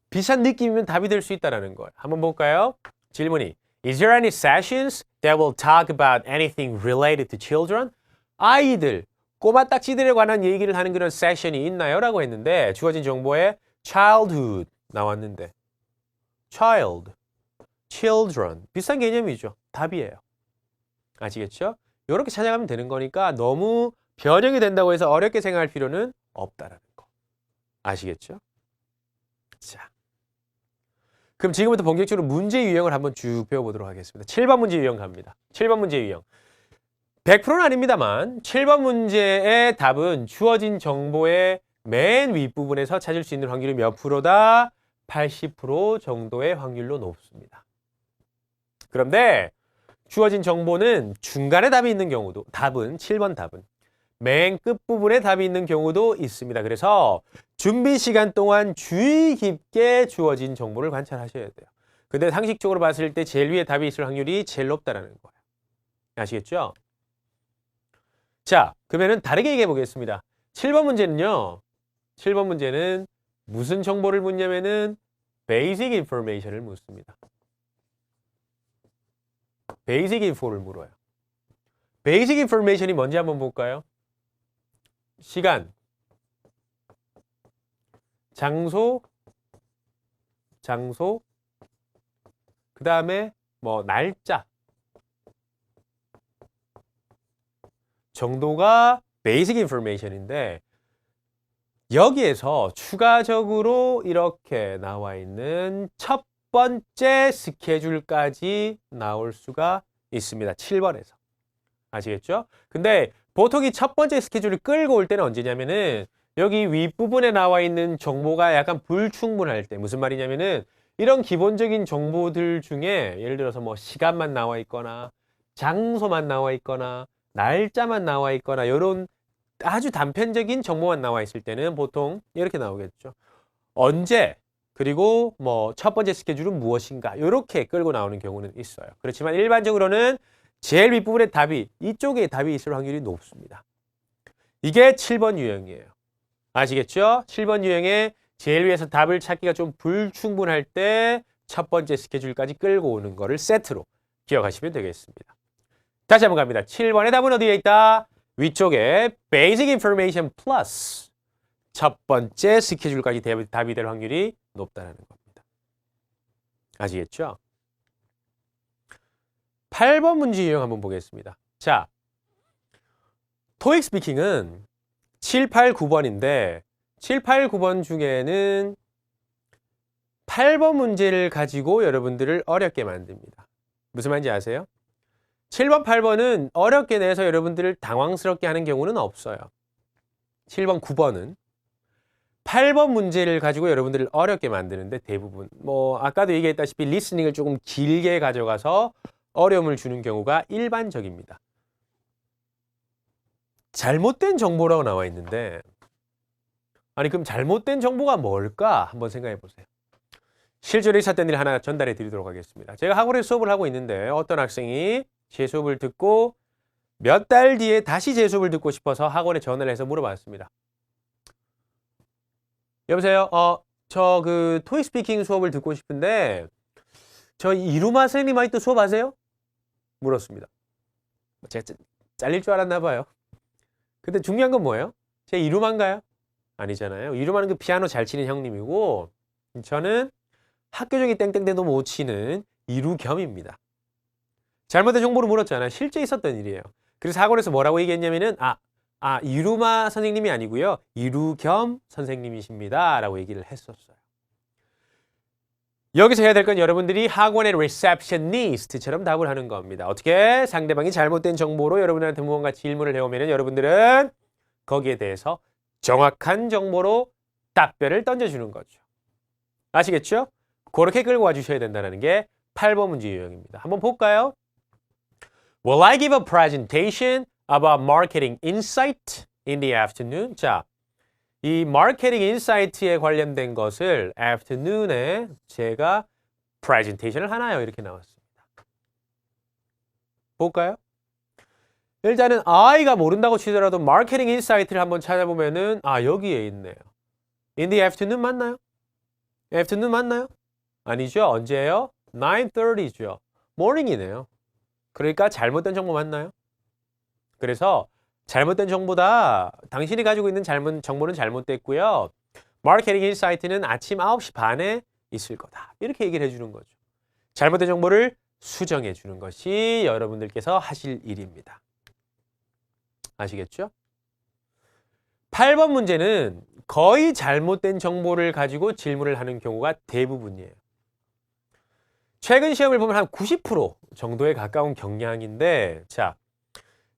비슷한 느낌이면 답이 될 수 있다는 거예요. 한번 볼까요? 질문이 Is there any sessions that will talk about anything related to children? 아이들, 꼬마 딱지들에 관한 얘기를 하는 그런 세션이 있나요? 라고 했는데 주어진 정보에 childhood 나왔는데 child, children 비슷한 개념이죠. 답이에요. 아시겠죠? 이렇게 찾아가면 되는 거니까 너무 변형이 된다고 해서 어렵게 생각할 필요는 없다라는 거. 아시겠죠? 자, 그럼 지금부터 본격적으로 문제 유형을 한번 쭉 배워보도록 하겠습니다. 7번 문제 유형 갑니다. 7번 문제 유형. 100%는 아닙니다만 7번 문제의 답은 주어진 정보의 맨 윗부분에서 찾을 수 있는 확률이 몇 프로다? 80% 정도의 확률로 높습니다. 그런데 주어진 정보는 중간에 답이 있는 경우도, 7번 답은 맨 끝부분에 답이 있는 경우도 있습니다. 그래서 준비 시간 동안 주의 깊게 주어진 정보를 관찰하셔야 돼요. 근데 상식적으로 봤을 때 제일 위에 답이 있을 확률이 제일 높다는 거예요. 아시겠죠? 자, 그러면은 다르게 얘기해 보겠습니다. 7번 문제는요. 7번 문제는 무슨 정보를 묻냐면은 basic information을 묻습니다. basic info를 물어요. basic information이 뭔지 한번 볼까요? 시간, 장소, 그 다음에 뭐 날짜 정도가 basic information인데 여기에서 추가적으로 이렇게 나와 있는 첫 번째 스케줄까지 나올 수가 있습니다. 7번에서. 아시겠죠? 근데 보통 이 첫 번째 스케줄을 끌고 올 때는 언제냐면은 여기 윗부분에 나와 있는 정보가 약간 불충분할 때 무슨 말이냐면은 이런 기본적인 정보들 중에 예를 들어서 뭐 시간만 나와 있거나 장소만 나와 있거나 날짜만 나와 있거나 이런 아주 단편적인 정보만 나와 있을 때는 보통 이렇게 나오겠죠. 언제 그리고 뭐 첫 번째 스케줄은 무엇인가 이렇게 끌고 나오는 경우는 있어요. 그렇지만 일반적으로는 제일 윗부분에 답이 이쪽에 답이 있을 확률이 높습니다. 이게 7번 유형이에요. 아시겠죠? 7번 유형에 제일 위에서 답을 찾기가 좀 불충분할 때 첫 번째 스케줄까지 끌고 오는 거를 세트로 기억하시면 되겠습니다. 다시 한번 갑니다. 7번의 답은 어디에 있다? 위쪽에 basic information plus 첫 번째 스케줄까지 답이 될 확률이 높다는 겁니다. 아시겠죠? 8번 문제 유형 한번 보겠습니다. 자, 토익 스피킹은 7, 8, 9번인데 7, 8, 9번 중에는 8번 문제를 가지고 여러분들을 어렵게 만듭니다. 무슨 말인지 아세요? 7번, 8번은 어렵게 내서 여러분들을 당황스럽게 하는 경우는 없어요. 7번, 9번은 8번 문제를 가지고 여러분들을 어렵게 만드는데 대부분 뭐 아까도 얘기했다시피 리스닝을 조금 길게 가져가서 어려움을 주는 경우가 일반적입니다. 잘못된 정보라고 나와 있는데 아니 그럼 잘못된 정보가 뭘까? 한번 생각해 보세요. 실제로 있었던 일 하나 전달해 드리도록 하겠습니다. 제가 학원에서 수업을 하고 있는데 어떤 학생이 제 수업을 듣고 몇 달 뒤에 다시 제 수업을 듣고 싶어서 학원에 전화를 해서 물어봤습니다. 여보세요? 저 그 토익 스피킹 수업을 듣고 싶은데 저 이루마 선생님한테 또 수업하세요? 물었습니다. 제가 잘릴 줄 알았나 봐요. 근데 중요한 건 뭐예요? 제 이루마인가요? 아니잖아요. 이루마는 그 피아노 잘 치는 형님이고 저는 학교적인 땡땡땡도 못 치는 이루겸입니다. 잘못된 정보를 물었잖아요. 실제 있었던 일이에요. 그래서 학원에서 뭐라고 얘기했냐면은 이루마 선생님이 아니고요. 이루겸 선생님이십니다. 라고 얘기를 했었어요. 여기서 해야 될 건 여러분들이 학원의 리셉셔니스트처럼 답을 하는 겁니다. 어떻게? 상대방이 잘못된 정보로 여러분들한테 무언가 질문을 해오면 여러분들은 거기에 대해서 정확한 정보로 답변을 던져주는 거죠. 아시겠죠? 그렇게 끌고 와주셔야 된다는 게 8번 문제 유형입니다. 한번 볼까요? Will I give a presentation about marketing insight in the afternoon? 자, 이 marketing insight에 관련된 것을 afternoon에 제가 presentation을 하나요? 이렇게 나왔습니다. 볼까요? 일단은 I가 모른다고 치더라도 marketing insight를 한번 찾아보면은 여기에 있네요. In the afternoon 맞나요? afternoon 맞나요? 아니죠. 언제예요? 9:30죠. morning이네요. 그러니까 잘못된 정보 맞나요? 그래서 잘못된 정보다 당신이 가지고 있는 정보는 잘못됐고요. 마케팅 인사이트는 아침 9시 반에 있을 거다. 이렇게 얘기를 해주는 거죠. 잘못된 정보를 수정해 주는 것이 여러분들께서 하실 일입니다. 아시겠죠? 8번 문제는 거의 잘못된 정보를 가지고 질문을 하는 경우가 대부분이에요. 최근 시험을 보면 한 90% 정도에 가까운 경향인데 자,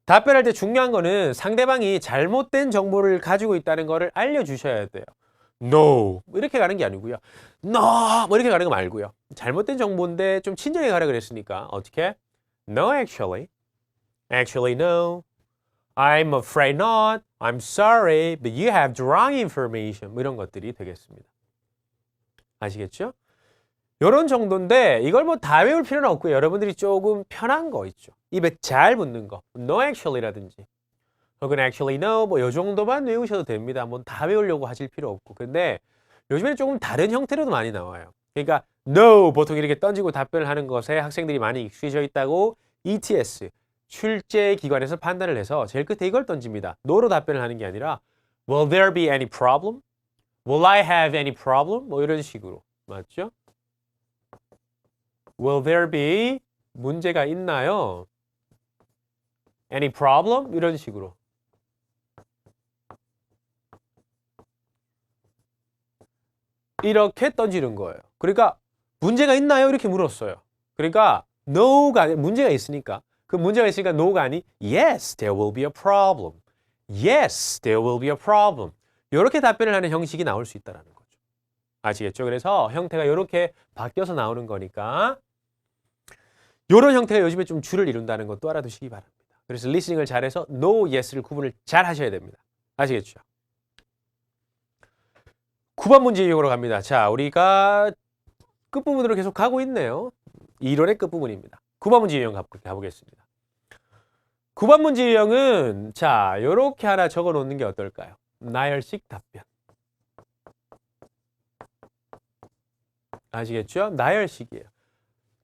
답변할 때 중요한 거는 상대방이 잘못된 정보를 가지고 있다는 거를 알려주셔야 돼요. No 이렇게 가는 게 아니고요. No 뭐 이렇게 가는 거 말고요. 잘못된 정보인데 좀 친절하게 가라 그랬으니까 어떻게? No actually. Actually no. I'm afraid not. I'm sorry, but you have the wrong information. 뭐 이런 것들이 되겠습니다. 아시겠죠? 이런 정도인데 이걸 뭐 다 외울 필요는 없고요. 여러분들이 조금 편한 거 있죠. 입에 잘 붙는 거. No actually라든지 혹은 actually no 뭐 이 정도만 외우셔도 됩니다. 뭐 다 외우려고 하실 필요 없고. 근데 요즘에는 조금 다른 형태로도 많이 나와요. 그러니까 no 보통 이렇게 던지고 답변을 하는 것에 학생들이 많이 익숙해져 있다고 ETS 출제 기관에서 판단을 해서 제일 끝에 이걸 던집니다. no로 답변을 하는 게 아니라 will there be any problem? will I have any problem? 뭐 이런 식으로. 맞죠? will there be 문제가 있나요? any problem? 이런 식으로. 이렇게 던지는 거예요. 그러니까 문제가 있나요? 이렇게 물었어요. 그러니까 no가 아니 문제가 있으니까 그 문제가 있으니까 no가 아니 yes, there will be a problem. yes, there will be a problem. 이렇게 답변을 하는 형식이 나올 수 있다는 거죠. 아시겠죠? 그래서 형태가 이렇게 바뀌어서 나오는 거니까 이런 형태가 요즘에 좀 줄을 이룬다는 것도 알아두시기 바랍니다. 그래서 리스닝을 잘해서 no, yes를 구분을 잘 하셔야 됩니다. 아시겠죠? 9번 문제 유형으로 갑니다. 자, 우리가 끝부분으로 계속 가고 있네요. 이론의 끝부분입니다. 9번 문제 유형 가보겠습니다. 9번 문제 유형은 자, 요렇게 하나 적어 놓는 게 어떨까요? 나열식 답변. 아시겠죠? 나열식이에요.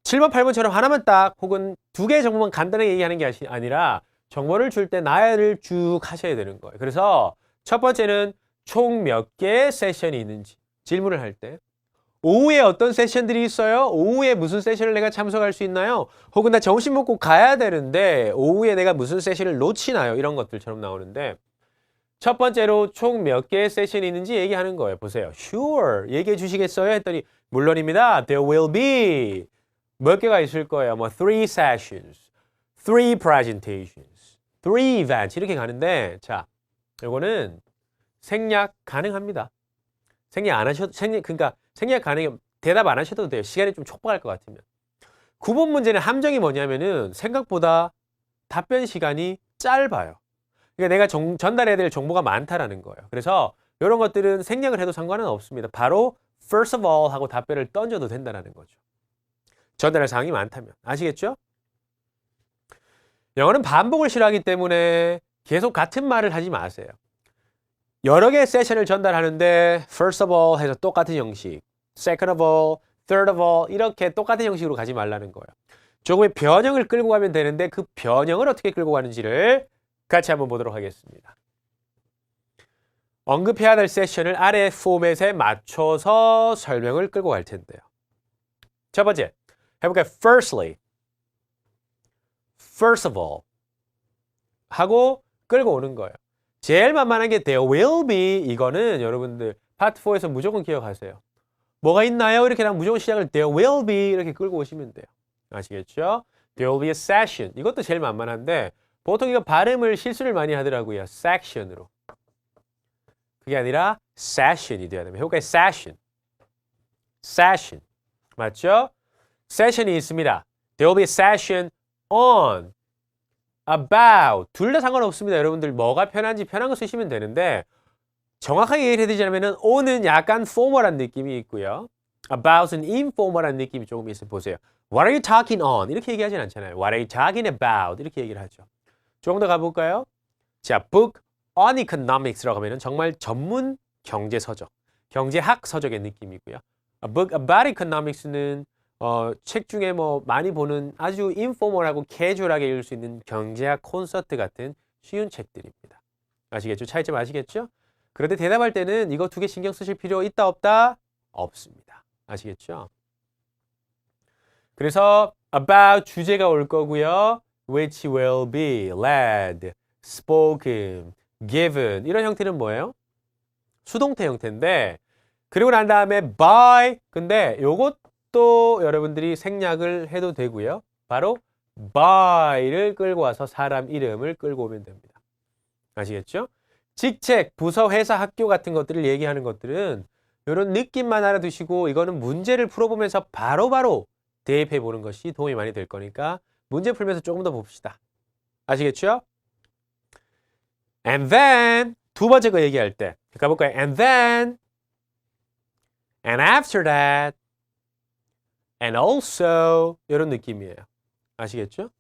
7번, 8번처럼 하나만 딱 혹은 두 개의 정보만 간단하게 얘기하는 게 아니라 정보를 줄 때 나열을 쭉 하셔야 되는 거예요. 그래서 첫 번째는 총 몇 개의 세션이 있는지 질문을 할 때 오후에 어떤 세션들이 있어요? 오후에 무슨 세션을 내가 참석할 수 있나요? 혹은 나 점심 먹고 가야 되는데 오후에 내가 무슨 세션을 놓치나요? 이런 것들처럼 나오는데 첫 번째로 총 몇 개의 세션이 있는지 얘기하는 거예요. 보세요. Sure. 얘기해 주시겠어요? 했더니 물론입니다. There will be. 몇 개가 있을 거예요. 뭐 3 sessions, 3 presentations, 3 events 이렇게 가는데 자, 이거는 생략 가능합니다. 생략 안 하셔도 그러니까 생략 가능 대답 안 하셔도 돼요. 시간이 좀 촉박할 것 같으면. 9번 문제는 함정이 뭐냐면은 생각보다 답변 시간이 짧아요. 그러니까 내가 전달해야 될 정보가 많다라는 거예요. 그래서 이런 것들은 생략을 해도 상관은 없습니다. 바로 first of all 하고 답변을 던져도 된다는 거죠. 전달할 사항이 많다면. 아시겠죠? 영어는 반복을 싫어하기 때문에 계속 같은 말을 하지 마세요. 여러 개의 세션을 전달하는데 first of all 해서 똑같은 형식, second of all, third of all 이렇게 똑같은 형식으로 가지 말라는 거예요. 조금의 변형을 끌고 가면 되는데 그 변형을 어떻게 끌고 가는지를 같이 한번 보도록 하겠습니다. 언급해야 될 세션을 아래 포맷에 맞춰서 설명을 끌고 갈 텐데요. 첫 번째, 해볼까요? Firstly, first of all 하고 끌고 오는 거예요. 제일 만만한 게 there will be 이거는 여러분들 파트 4에서 무조건 기억하세요. 뭐가 있나요? 이렇게 하면 무조건 시작을 there will be 이렇게 끌고 오시면 돼요. 아시겠죠? There will be a session. 이것도 제일 만만한데 보통 이거 발음을 실수를 많이 하더라고요. section으로. 그게 아니라 session이 돼야 됩니다. 해볼까요? session. session. 맞죠? session이 있습니다. There will be a session on about 둘 다 상관없습니다. 여러분들 뭐가 편한지 편한 거 쓰시면 되는데 정확하게 얘기를 해드리자면 on은 약간 formal한 느낌이 있고요. about은 informal한 느낌이 조금 있어요. 보세요. What are you talking on? 이렇게 얘기하진 않잖아요. What are you talking about? 이렇게 얘기를 하죠. 조금 더 가볼까요? 자, book on economics라고 하면 정말 전문 경제 서적, 경제학 서적의 느낌이고요. A book about economics는 책 중에 뭐 많이 보는 아주 인포멀하고 캐주얼하게 읽을 수 있는 경제학 콘서트 같은 쉬운 책들입니다. 아시겠죠? 차이점 아시겠죠? 그런데 대답할 때는 이거 두 개 신경 쓰실 필요 있다 없다? 없습니다. 아시겠죠? 그래서 about 주제가 올 거고요. which will be, led, spoken, given 이런 형태는 뭐예요? 수동태 형태인데 그리고 난 다음에 by 근데 요것도 여러분들이 생략을 해도 되고요. 바로 by를 끌고 와서 사람 이름을 끌고 오면 됩니다. 아시겠죠? 직책, 부서, 회사, 학교 같은 것들을 얘기하는 것들은 이런 느낌만 알아두시고 이거는 문제를 풀어보면서 바로바로 대입해 보는 것이 도움이 많이 될 거니까 문제 풀면서 조금 더 봅시다. 아시겠죠? And then 두 번째 거 얘기할 때 가볼까요? And then and after that and also 이런 느낌이에요. 아시겠죠?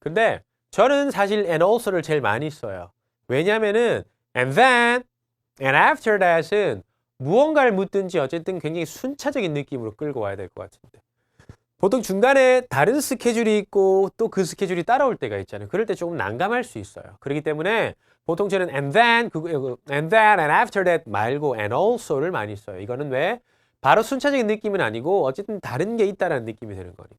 근데 저는 사실 and also를 제일 많이 써요. 왜냐하면은 and then and after that은 무언가를 묻든지 어쨌든 굉장히 순차적인 느낌으로 끌고 와야 될 것 같은데. 보통 중간에 다른 스케줄이 있고 또 그 스케줄이 따라올 때가 있잖아요. 그럴 때 조금 난감할 수 있어요. 그렇기 때문에 보통 저는 and then, and then, and after that 말고 and also를 많이 써요. 이거는 왜? 바로 순차적인 느낌은 아니고 어쨌든 다른 게 있다라는 느낌이 드는 거니까.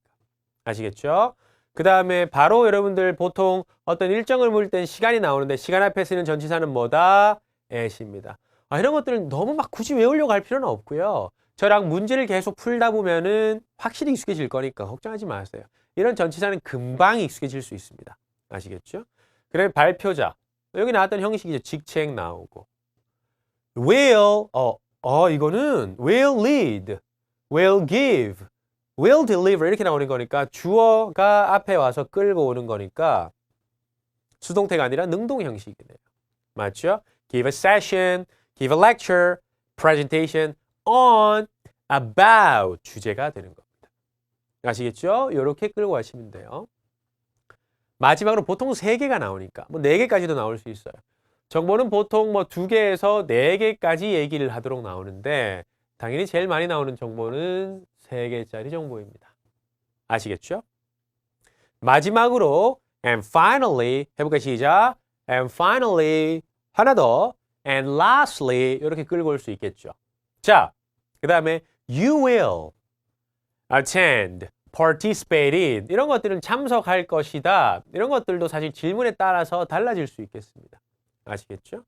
아시겠죠? 그 다음에 바로 여러분들 보통 어떤 일정을 물 땐 시간이 나오는데 시간 앞에 쓰는 전치사는 뭐다? at입니다. 이런 것들은 너무 막 굳이 외우려고 할 필요는 없고요. 저랑 문제를 계속 풀다 보면은 확실히 익숙해질 거니까 걱정하지 마세요. 이런 전치사는 금방 익숙해질 수 있습니다. 아시겠죠? 그래 발표자. 여기 나왔던 형식이죠. 직책 나오고. will, 이거는 will lead, will give, will deliver 이렇게 나오는 거니까 주어가 앞에 와서 끌고 오는 거니까 수동태가 아니라 능동 형식이네요. 맞죠? Give a session, give a lecture, presentation on, about 주제가 되는 겁니다. 아시겠죠? 이렇게 끌고 가시면 돼요. 마지막으로 보통 3개가 나오니까 뭐 4개까지도 나올 수 있어요. 정보는 보통 뭐 2개에서 4개까지 얘기를 하도록 나오는데 당연히 제일 많이 나오는 정보는 3개짜리 정보입니다. 아시겠죠? 마지막으로 and finally 해볼까 시작. and finally 하나 더 and lastly 이렇게 끌고 올 수 있겠죠. 자, 그 다음에 you will attend, participate in 이런 것들은 참석할 것이다. 이런 것들도 사실 질문에 따라서 달라질 수 있겠습니다. 아시겠죠?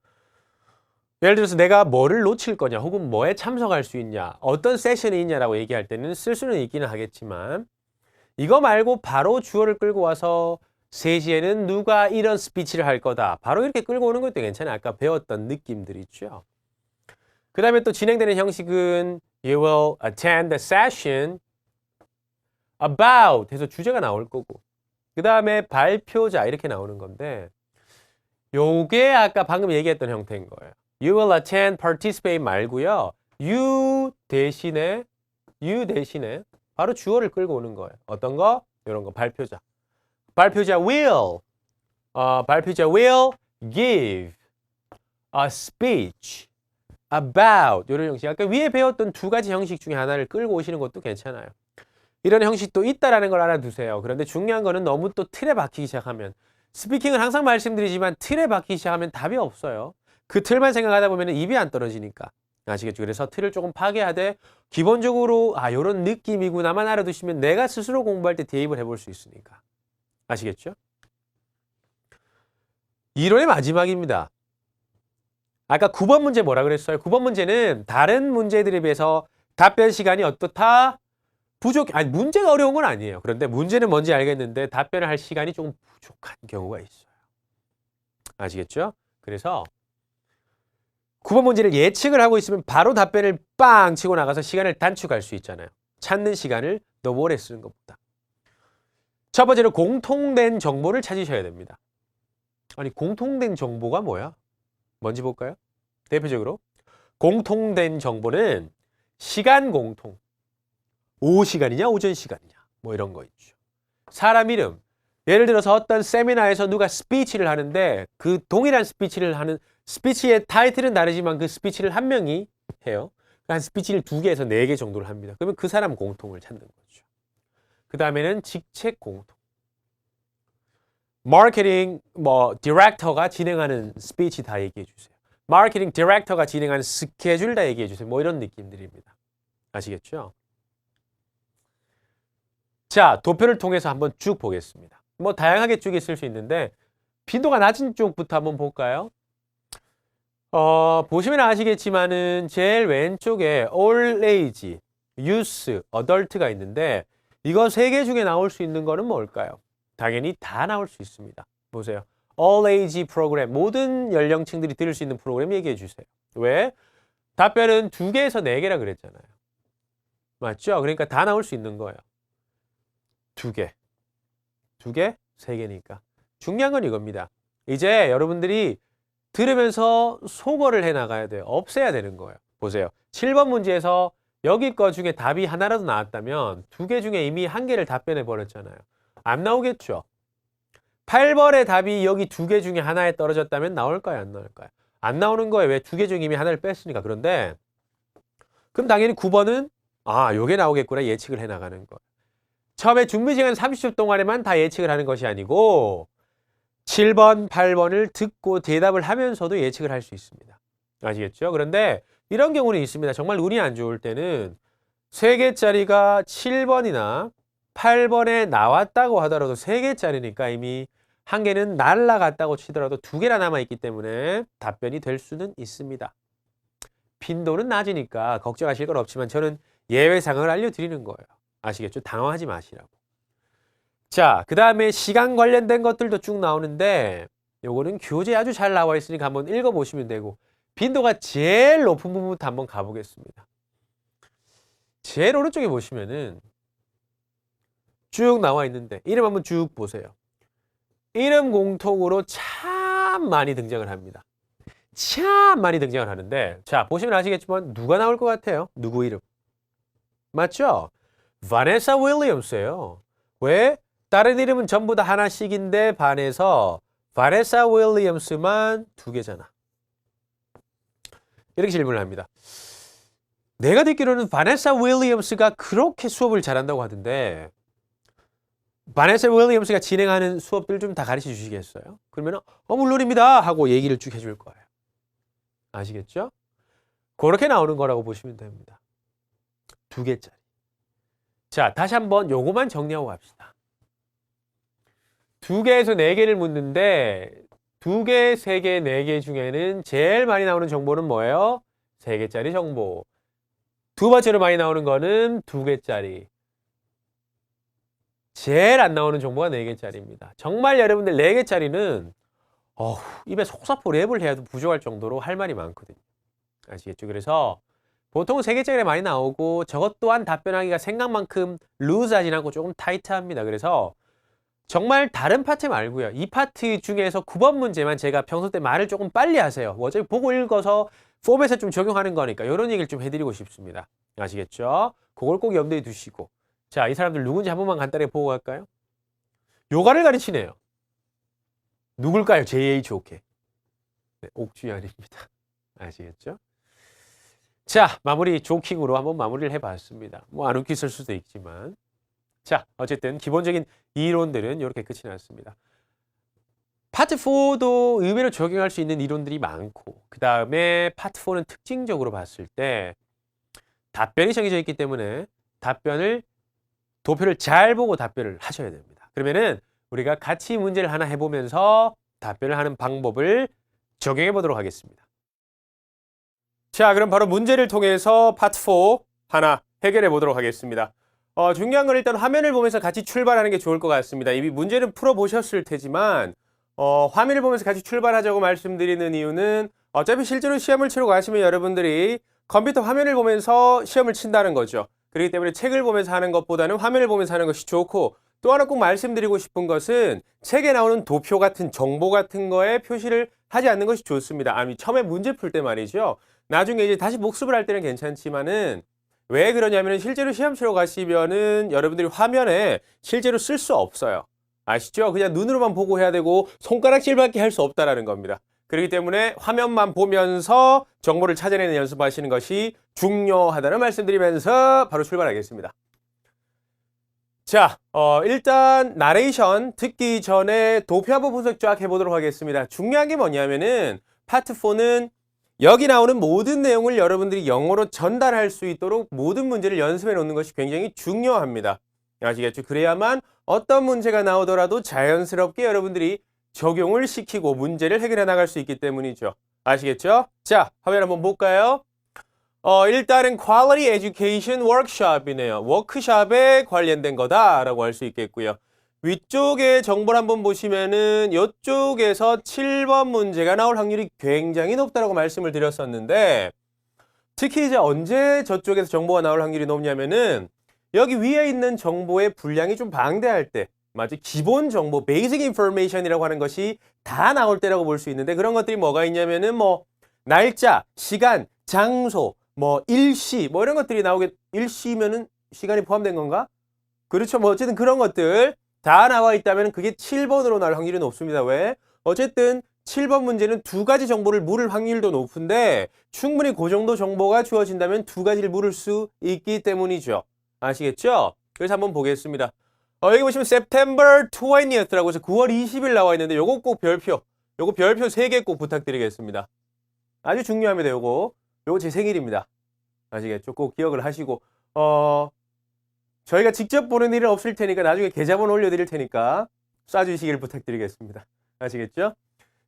예를 들어서 내가 뭐를 놓칠 거냐 혹은 뭐에 참석할 수 있냐 어떤 세션이 있냐라고 얘기할 때는 쓸 수는 있기는 하겠지만 이거 말고 바로 주어를 끌고 와서 3시에는 누가 이런 스피치를 할 거다. 바로 이렇게 끌고 오는 것도 괜찮아요. 아까 배웠던 느낌들 있죠. 그 다음에 또 진행되는 형식은 You will attend a session about 해서 주제가 나올 거고 그 다음에 발표자 이렇게 나오는 건데 요게 아까 방금 얘기했던 형태인 거예요. You will attend, participate 말고요. You 대신에 바로 주어를 끌고 오는 거예요. 어떤 거? 이런 거 발표자. 발표자 will give a speech about 이런 형식. 아까 위에 배웠던 2가지 형식 중에 하나를 끌고 오시는 것도 괜찮아요. 이런 형식도 있다라는 걸 알아두세요. 그런데 중요한 거는 너무 또 틀에 박히기 시작하면 스피킹은 항상 말씀드리지만 틀에 박히기 시작하면 답이 없어요. 그 틀만 생각하다 보면 입이 안 떨어지니까. 아시겠죠? 그래서 틀을 조금 파괴하되 기본적으로 이런 느낌이구나만 알아두시면 내가 스스로 공부할 때 대입을 해볼 수 있으니까. 아시겠죠? 1월의 마지막입니다. 아까 9번 문제 뭐라 그랬어요? 9번 문제는 다른 문제들에 비해서 답변 시간이 어떻다? 문제가 어려운 건 아니에요. 그런데 문제는 뭔지 알겠는데 답변을 할 시간이 조금 부족한 경우가 있어요. 아시겠죠? 그래서 9번 문제를 예측을 하고 있으면 바로 답변을 빵 치고 나가서 시간을 단축할 수 있잖아요. 찾는 시간을 너무 오래 쓰는 것보다. 첫 번째로 공통된 정보를 찾으셔야 됩니다. 아니 공통된 정보가 뭐야? 뭔지 볼까요? 대표적으로 공통된 정보는 시간 공통. 오후 시간이냐 오전 시간이냐 뭐 이런 거 있죠. 사람 이름. 예를 들어서 어떤 세미나에서 누가 스피치를 하는데 그 동일한 스피치를 하는 스피치의 타이틀은 다르지만 그 스피치를 한 명이 해요. 한 스피치를 2개에서 4개 정도를 합니다. 그러면 그 사람 공통을 찾는 거죠. 그 다음에는 직책 공통. 마케팅 디렉터가 진행하는 스피치 다 얘기해 주세요. 마케팅 디렉터가 진행하는 스케줄 다 얘기해 주세요. 뭐 이런 느낌들입니다. 아시겠죠? 자, 도표를 통해서 한번 쭉 보겠습니다. 뭐 다양하게 쭉 있을 수 있는데 빈도가 낮은 쪽부터 한번 볼까요? 보시면 아시겠지만은 제일 왼쪽에 All Age, Youth, Adult가 있는데 이거 3개 중에 나올 수 있는 거는 뭘까요? 당연히 다 나올 수 있습니다. 보세요. All Age 프로그램, 모든 연령층들이 들을 수 있는 프로그램 얘기해 주세요. 왜? 답변은 2개에서 4개라 그랬잖아요. 맞죠? 그러니까 다 나올 수 있는 거예요. 2개, 3개니까. 중요한 건 이겁니다. 이제 여러분들이 들으면서 소거를 해나가야 돼요. 없애야 되는 거예요. 보세요. 7번 문제에서 여기 거 중에 답이 하나라도 나왔다면 2개 중에 이미 1개를 답변해 버렸잖아요. 안 나오겠죠? 8번의 답이 여기 2개 중에 하나에 떨어졌다면 나올까요? 안 나올까요? 안 나오는 거예요. 왜? 2개 중에 이미 하나를 뺐으니까. 그런데 그럼 당연히 9번은 요게 나오겠구나 예측을 해 나가는 거. 처음에 준비 시간 30초 동안에만 다 예측을 하는 것이 아니고 7번, 8번을 듣고 대답을 하면서도 예측을 할 수 있습니다. 아시겠죠? 그런데 이런 경우는 있습니다. 정말 운이 안 좋을 때는 3개짜리가 7번이나 8번에 나왔다고 하더라도 3개짜리니까 이미 1개는 날라갔다고 치더라도 2개나 남아있기 때문에 답변이 될 수는 있습니다. 빈도는 낮으니까 걱정하실 건 없지만 저는 예외 상황을 알려드리는 거예요. 아시겠죠? 당황하지 마시라고. 자, 그 다음에 시간 관련된 것들도 쭉 나오는데 요거는 교재에 아주 잘 나와 있으니까 한번 읽어보시면 되고 빈도가 제일 높은 부분부터 한번 가보겠습니다. 제일 오른쪽에 보시면은 쭉 나와 있는데 이름 한번 쭉 보세요. 이름 공통으로 참 많이 등장을 합니다. 참 많이 등장을 하는데 자, 보시면 아시겠지만 누가 나올 것 같아요? 누구 이름? 맞죠? 바네사 윌리엄스예요. 왜? 다른 이름은 전부 다 하나씩인데 반해서 바네사 윌리엄스만 2개잖아. 이렇게 질문을 합니다. 내가 듣기로는 바네사 윌리엄스가 그렇게 수업을 잘한다고 하던데 바네사 윌리엄스가 진행하는 수업들 좀 다 가르쳐 주시겠어요? 그러면 물론입니다 하고 얘기를 쭉 해줄 거예요. 아시겠죠? 그렇게 나오는 거라고 보시면 됩니다. 2개짜리. 자, 다시 한번 요거만 정리하고 갑시다. 2개에서 4개를 묻는데 2개, 3개, 4개 중에는 제일 많이 나오는 정보는 뭐예요? 3개짜리 정보. 두 번째로 많이 나오는 거는 2개짜리. 제일 안 나오는 정보가 4개짜리입니다. 정말 여러분들 4개짜리는 입에 속사포 랩을 해도 부족할 정도로 할 말이 많거든요. 아시겠죠? 그래서 보통은 3개짜리가 많이 나오고 저것 또한 답변하기가 생각만큼 루즈하진 않고 조금 타이트합니다. 그래서 정말 다른 파트 말고요. 이 파트 중에서 9번 문제만 제가 평소 때 말을 조금 빨리 하세요. 어차피 보고 읽어서 포맷에 좀 적용하는 거니까 이런 얘기를 좀 해드리고 싶습니다. 아시겠죠? 그걸 꼭 염두에 두시고 자, 이 사람들 누군지 한 번만 간단히 보고 갈까요? 요가를 가르치네요. 누굴까요? JHOK. 네, 옥주현입니다. 아시겠죠? 자, 마무리 조킹으로 한번 마무리를 해봤습니다. 뭐 안 웃기실 수도 있지만 자, 어쨌든 기본적인 이론들은 이렇게 끝이 났습니다. 파트 4도 의외로 적용할 수 있는 이론들이 많고 그 다음에 파트 4는 특징적으로 봤을 때 답변이 정해져 있기 때문에 도표를 잘 보고 답변을 하셔야 됩니다. 그러면은 우리가 같이 문제를 하나 해보면서 답변을 하는 방법을 적용해 보도록 하겠습니다. 자, 그럼 바로 문제를 통해서 파트 4 하나 해결해 보도록 하겠습니다. 중요한 건 일단 화면을 보면서 같이 출발하는 게 좋을 것 같습니다. 이미 문제는 풀어보셨을 테지만 화면을 보면서 같이 출발하자고 말씀드리는 이유는 어차피 실제로 시험을 치러 가시면 여러분들이 컴퓨터 화면을 보면서 시험을 친다는 거죠. 그렇기 때문에 책을 보면서 하는 것보다는 화면을 보면서 하는 것이 좋고 또 하나 꼭 말씀드리고 싶은 것은 책에 나오는 도표 같은 정보 같은 거에 표시를 하지 않는 것이 좋습니다. 아니 처음에 문제 풀 때 말이죠. 나중에 이제 다시 복습을 할 때는 괜찮지만은 왜 그러냐면 실제로 시험 치러 가시면은 여러분들이 화면에 실제로 쓸 수 없어요. 아시죠? 그냥 눈으로만 보고 해야 되고 손가락질밖에 할 수 없다라는 겁니다. 그렇기 때문에 화면만 보면서 정보를 찾아내는 연습하시는 것이 중요하다는 말씀드리면서 바로 출발하겠습니다. 자, 일단 나레이션 듣기 전에 도표 한번 분석 쫙 해보도록 하겠습니다. 중요한 게 뭐냐면은 파트 4는 여기 나오는 모든 내용을 여러분들이 영어로 전달할 수 있도록 모든 문제를 연습해 놓는 것이 굉장히 중요합니다. 아시겠죠? 그래야만 어떤 문제가 나오더라도 자연스럽게 여러분들이 적용을 시키고 문제를 해결해 나갈 수 있기 때문이죠. 아시겠죠? 자, 화면 한번 볼까요? 일단은 Quality Education Workshop이네요. 워크숍에 관련된 거다라고 할 수 있겠고요. 위쪽에 정보를 한번 보시면은 이쪽에서 7번 문제가 나올 확률이 굉장히 높다라고 말씀을 드렸었는데 특히 이제 언제 저쪽에서 정보가 나올 확률이 높냐면은 여기 위에 있는 정보의 분량이 좀 방대할 때 맞죠? 기본 정보, basic information이라고 하는 것이 다 나올 때라고 볼 수 있는데 그런 것들이 뭐가 있냐면은 뭐 날짜, 시간, 장소, 뭐 일시 뭐 이런 것들이 일시면은 시간이 포함된 건가? 그렇죠. 뭐 어쨌든 그런 것들 다 나와 있다면 그게 7번으로 나올 확률이 높습니다. 왜? 어쨌든 7번 문제는 두 가지 정보를 물을 확률도 높은데 충분히 그 정도 정보가 주어진다면 두 가지를 물을 수 있기 때문이죠. 아시겠죠? 그래서 한번 보겠습니다. 여기 보시면 September 20th라고 해서 9월 20일 나와 있는데 요거 꼭 별표. 요거 별표 3개 꼭 부탁드리겠습니다. 아주 중요합니다. 요거 제 생일입니다. 아시겠죠? 꼭 기억을 하시고 저희가 직접 보는 일은 없을 테니까 나중에 계좌번호 올려드릴 테니까 쏴주시길 부탁드리겠습니다. 아시겠죠?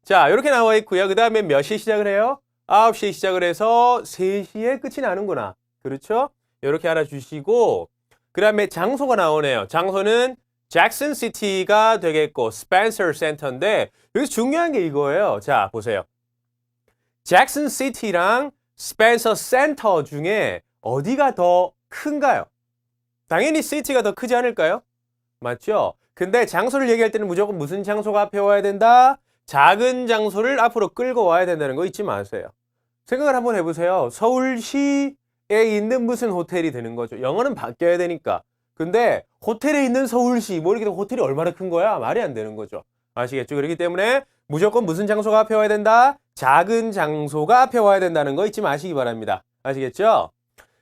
자, 이렇게 나와 있고요. 그 다음에 몇 시에 시작을 해요? 9시에 시작을 해서 3시에 끝이 나는구나. 그렇죠? 이렇게 알아주시고 그 다음에 장소가 나오네요. 장소는 잭슨 시티가 되겠고 스펜서 센터인데 여기서 중요한 게 이거예요. 자, 보세요. 잭슨 시티랑 스펜서 센터 중에 어디가 더 큰가요? 당연히 시티가 더 크지 않을까요? 맞죠? 근데 장소를 얘기할 때는 무조건 무슨 장소가 앞에 와야 된다? 작은 장소를 앞으로 끌고 와야 된다는 거 잊지 마세요. 생각을 한번 해보세요. 서울시에 있는 무슨 호텔이 되는 거죠. 영어는 바뀌어야 되니까. 근데 호텔에 있는 서울시, 뭐 이렇게 호텔이 얼마나 큰 거야? 말이 안 되는 거죠. 아시겠죠? 그렇기 때문에 무조건 무슨 장소가 앞에 와야 된다? 작은 장소가 앞에 와야 된다는 거 잊지 마시기 바랍니다. 아시겠죠?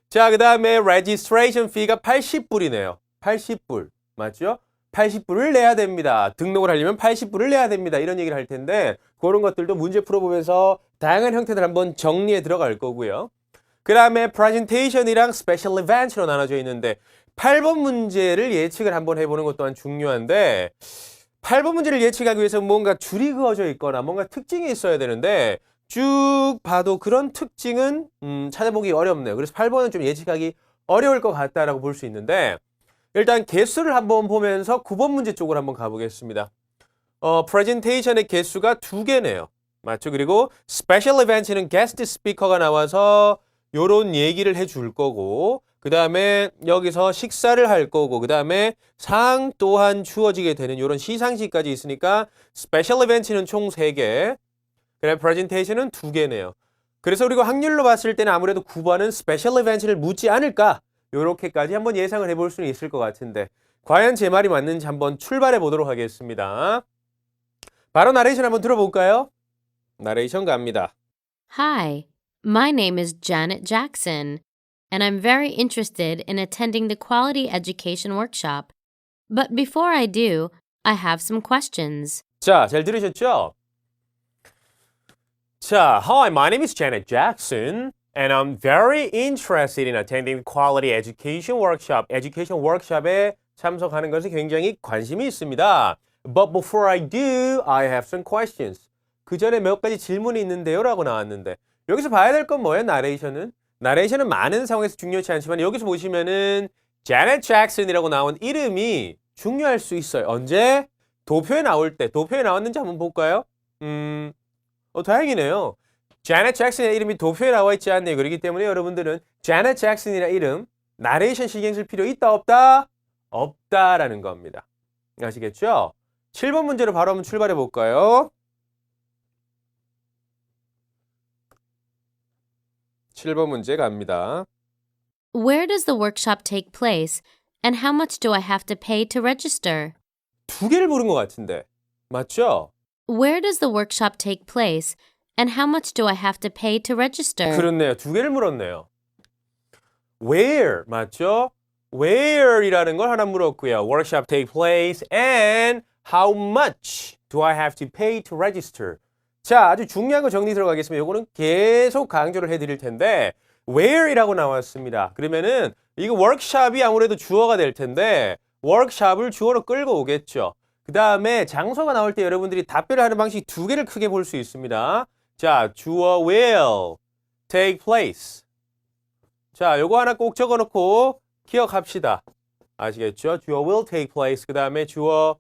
자, 그 다음에 registration fee가 80불이네요. 80불. 맞죠? 80불을 내야 됩니다. 등록을 하려면 80불을 내야 됩니다. 이런 얘기를 할 텐데 그런 것들도 문제 풀어보면서 다양한 형태들 한번 정리해 들어갈 거고요. 그 다음에 presentation이랑 special event로 나눠져 있는데 8번 문제를 예측을 한번 해보는 것 또한 중요한데 8번 문제를 예측하기 위해서 뭔가 줄이 그어져 있거나 뭔가 특징이 있어야 되는데 쭉 봐도 그런 특징은 찾아보기 어렵네요. 그래서 8번은 좀 예측하기 어려울 것 같다라고 볼 수 있는데 일단 개수를 한번 보면서 9번 문제 쪽으로 한번 가보겠습니다. 프레젠테이션의 개수가 2개네요. 맞죠? 그리고 스페셜 이벤트는 게스트 스피커가 나와서 요런 얘기를 해줄 거고 그 다음에 여기서 식사를 할 거고 그 다음에 상 또한 주어지게 되는 요런 시상식까지 있으니까 스페셜 이벤트는 총 3개 그다음에 프레젠테이션은 2개네요. 그래서 우리가 확률로 봤을 때는 아무래도 9번은 스페셜 이벤트를 묻지 않을까 요렇게까지 한번 예상을 해볼 수는 있을 것 같은데 과연 제 말이 맞는지 한번 출발해 보도록 하겠습니다. 바로 나레이션 한번 들어볼까요? 나레이션 갑니다. Hi, my name is Janet Jackson, and I'm very interested in attending the Quality Education Workshop. But before I do, I have some questions. 자, 잘 들으셨죠? 자, Hi, my name is Janet Jackson, and I'm very interested in attending the Quality Education Workshop. Education Workshop에 참석하는 것에 굉장히 관심이 있습니다. But before I do, I have some questions. 그 전에 몇 가지 질문이 있는데요 라고 나왔는데 여기서 봐야 될 건 뭐예요? 나레이션은 많은 상황에서 중요치 않지만 여기서 보시면은 Janet Jackson이라고 나온 이름이 중요할 수 있어요. 언제? 도표에 나올 때. 도표에 나왔는지 한번 볼까요? 다행이네요. Janet Jackson의 이름이 도표에 나와 있지 않네요. 그렇기 때문에 여러분들은 Janet Jackson이라는 이름 나레이션 신경 쓸 필요 있다 없다? 없다라는 겁니다. 아시겠죠? 7번 문제로 바로 한번 출발해 볼까요? 7번 문제 갑니다. Where does the workshop take place, and how much do I have to pay to register? 2개를 물은 것 같은데. 맞죠? Where does the workshop take place, and how much do I have to pay to register? 그렇네요. 2개를 물었네요. Where 맞죠? Where이라는 걸 하나 물었고요. Workshop take place and how much do I have to pay to register? 자, 아주 중요한 거 정리 들어가겠습니다. 이거는 계속 강조를 해드릴 텐데 where이라고 나왔습니다. 그러면은 이거 workshop이 아무래도 주어가 될 텐데 workshop을 주어로 끌고 오겠죠. 그 다음에 장소가 나올 때 여러분들이 답변을 하는 방식 2개를 크게 볼 수 있습니다. 자, 주어 will take place. 자, 요거 하나 꼭 적어놓고 기억합시다. 아시겠죠? 주어 will take place. 그 다음에 주어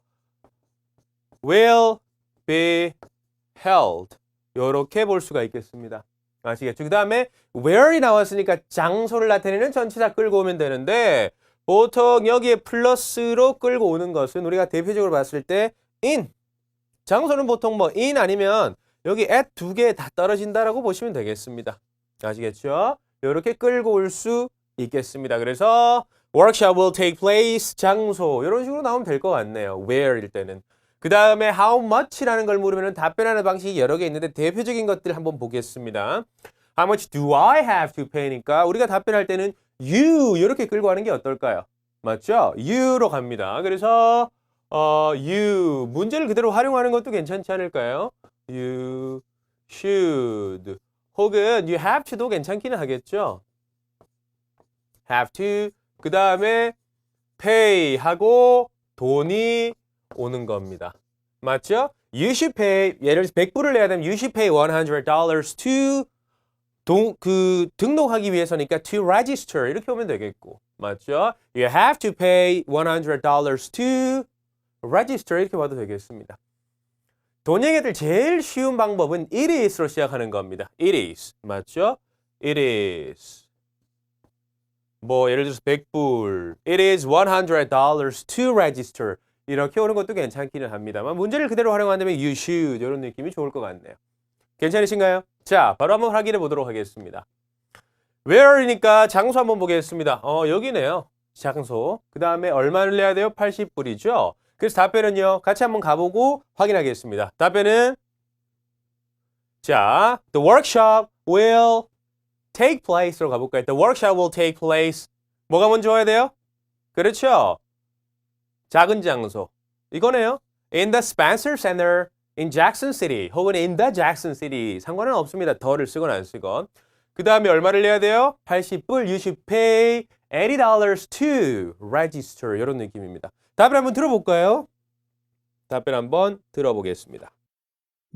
will be held. 요렇게 볼 수가 있겠습니다. 아시겠죠? 그 다음에 where이 나왔으니까 장소를 나타내는 전치사 끌고 오면 되는데 보통 여기에 플러스로 끌고 오는 것은 우리가 대표적으로 봤을 때 in. 장소는 보통 뭐 in 아니면 여기 at 2개 다 떨어진다라고 보시면 되겠습니다. 아시겠죠? 이렇게 끌고 올 수 있겠습니다. 그래서 workshop will take place 장소 이런 식으로 나오면 될 것 같네요. where일 때는. 그 다음에 how much라는 걸 물으면 답변하는 방식이 여러 개 있는데 대표적인 것들 한번 보겠습니다. How much do I have to pay니까 우리가 답변할 때는 you 이렇게 끌고 가는 게 어떨까요? 맞죠? you로 갑니다. 그래서 you 문제를 그대로 활용하는 것도 괜찮지 않을까요? You should 혹은 you have to도 괜찮기는 하겠죠? have to 그 다음에 pay 하고 돈이 오는 겁니다. 맞죠? You should pay 예를 들어서 100불을 내야 되면 you should pay $100 to 등록하기 위해서니까 to register 이렇게 오면 되겠고 맞죠? You have to pay $100 to register 이렇게 봐도 되겠습니다. 돈 얘기들 제일 쉬운 방법은 it is로 시작하는 겁니다. It is 맞죠? It is 뭐 예를 들어서 100불 It is $100 to register 이렇게 오는 것도 괜찮기는 합니다만 문제를 그대로 활용한다면 you should 이런 느낌이 좋을 것 같네요. 괜찮으신가요? 자, 바로 한번 확인해 보도록 하겠습니다. Where이니까 장소 한번 보겠습니다. 여기네요. 장소. 그 다음에 얼마를 내야 돼요? 80불이죠. 그래서 답변은요. 같이 한번 가보고 확인하겠습니다. 답변은 자, the workshop will take place로 가볼까요? The workshop will take place. 뭐가 먼저 와야 돼요? 그렇죠. 작은 장소. 이거네요. In the Spencer Center in Jackson City 혹은 in the Jackson City 상관은 없습니다. 더를 쓰건 안 쓰건. 그 다음에 얼마를 내야 돼요? 80불. You should pay $80 to register. 이런 느낌입니다. 답을 한번 들어볼까요? 답변 한번 들어보겠습니다.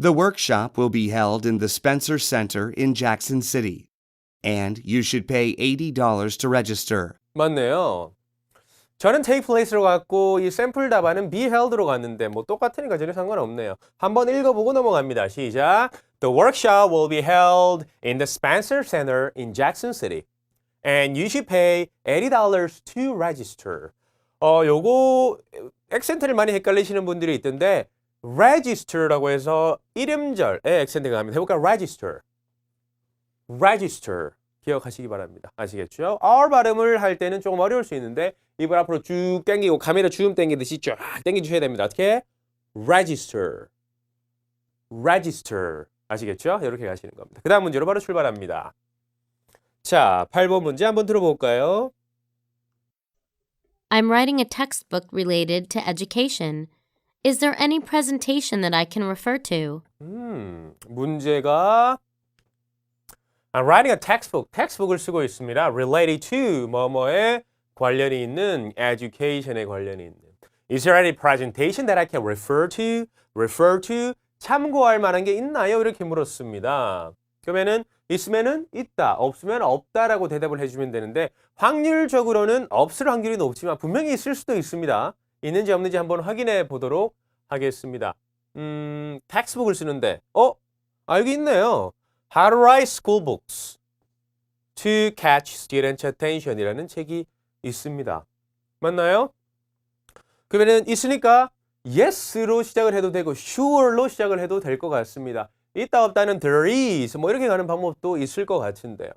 The workshop will be held in the Spencer Center in Jackson City, and you should pay $80 to register. 맞네요. 저는 take place로 갔고 이 샘플 답안은 be held로 갔는데 뭐 똑같으니까 전혀 상관없네요. 한번 읽어보고 넘어갑니다. 시작. The workshop will be held in the Spencer Center in Jackson City. And you should pay $80 to register. 요거 액센트를 많이 헷갈리시는 분들이 있던데 register라고 해서 이름절에 액센트가 갑니다. 해볼까요? register. register. 기억하시기 바랍니다. 아시겠죠? R 발음을 할 때는 조금 어려울 수 있는데 입을 앞으로 쭉 당기고 카메라 줌 당기듯이 쫙 당겨주셔야 됩니다. 어떻게? register. register. 아시겠죠? 이렇게 가시는 겁니다. 그 다음 문제로 바로 출발합니다. 자, 8번 문제 한번 들어볼까요? I'm writing a textbook related to education. Is there any presentation that I can refer to? 문제가 I'm writing a textbook. textbook을 쓰고 있습니다. related to 뭐뭐에 관련이 있는 education에 관련이 있는. Is there any presentation that I can refer to? refer to 참고할 만한 게 있나요? 이렇게 물었습니다. 그러면은 있으면은 있다, 없으면 없다라고 대답을 해주면 되는데 확률적으로는 없을 확률이 높지만 분명히 있을 수도 있습니다. 있는지 없는지 한번 확인해 보도록 하겠습니다. textbook을 쓰는데 여기 있네요. How to write school books to catch students' attention 이라는 책이 있습니다. 맞나요? 그러면은 있으니까 yes로 시작을 해도 되고 sure로 시작을 해도 될 것 같습니다. 있다 없다는 there is 뭐 이렇게 가는 방법도 있을 것 같은데요.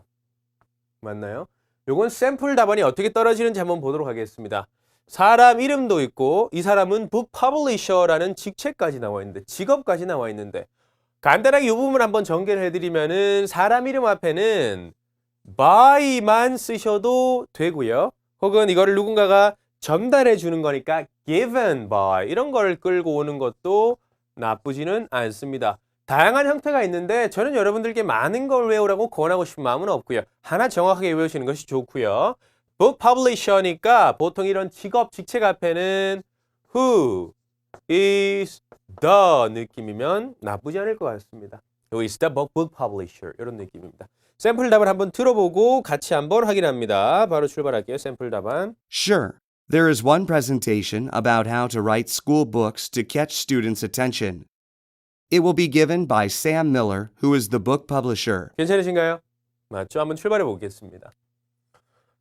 맞나요? 요건 샘플 답안이 어떻게 떨어지는지 한번 보도록 하겠습니다. 사람 이름도 있고 이 사람은 book publisher라는 직책까지 나와 있는데 직업까지 나와 있는데 간단하게 이 부분 한번 전개를 해드리면은 사람 이름 앞에는 by만 쓰셔도 되고요. 혹은 이거를 누군가가 전달해 주는 거니까 given by 이런 걸 끌고 오는 것도 나쁘지는 않습니다. 다양한 형태가 있는데 저는 여러분들께 많은 걸 외우라고 권하고 싶은 마음은 없고요. 하나 정확하게 외우시는 것이 좋고요. book publisher니까 보통 이런 직업, 직책 앞에는 who is the 느낌이면 나쁘지 않을 것 같습니다. Who is the book publisher 이런 느낌입니다. 샘플 답을 한번 들어보고 같이 한번 확인합니다. 바로 출발할게요. 샘플 답안. Sure. There is one presentation about how to write school books to catch students' attention. It will be given by Sam Miller, who is the book publisher. 괜찮으신가요? 맞죠? 한번 출발해 보겠습니다.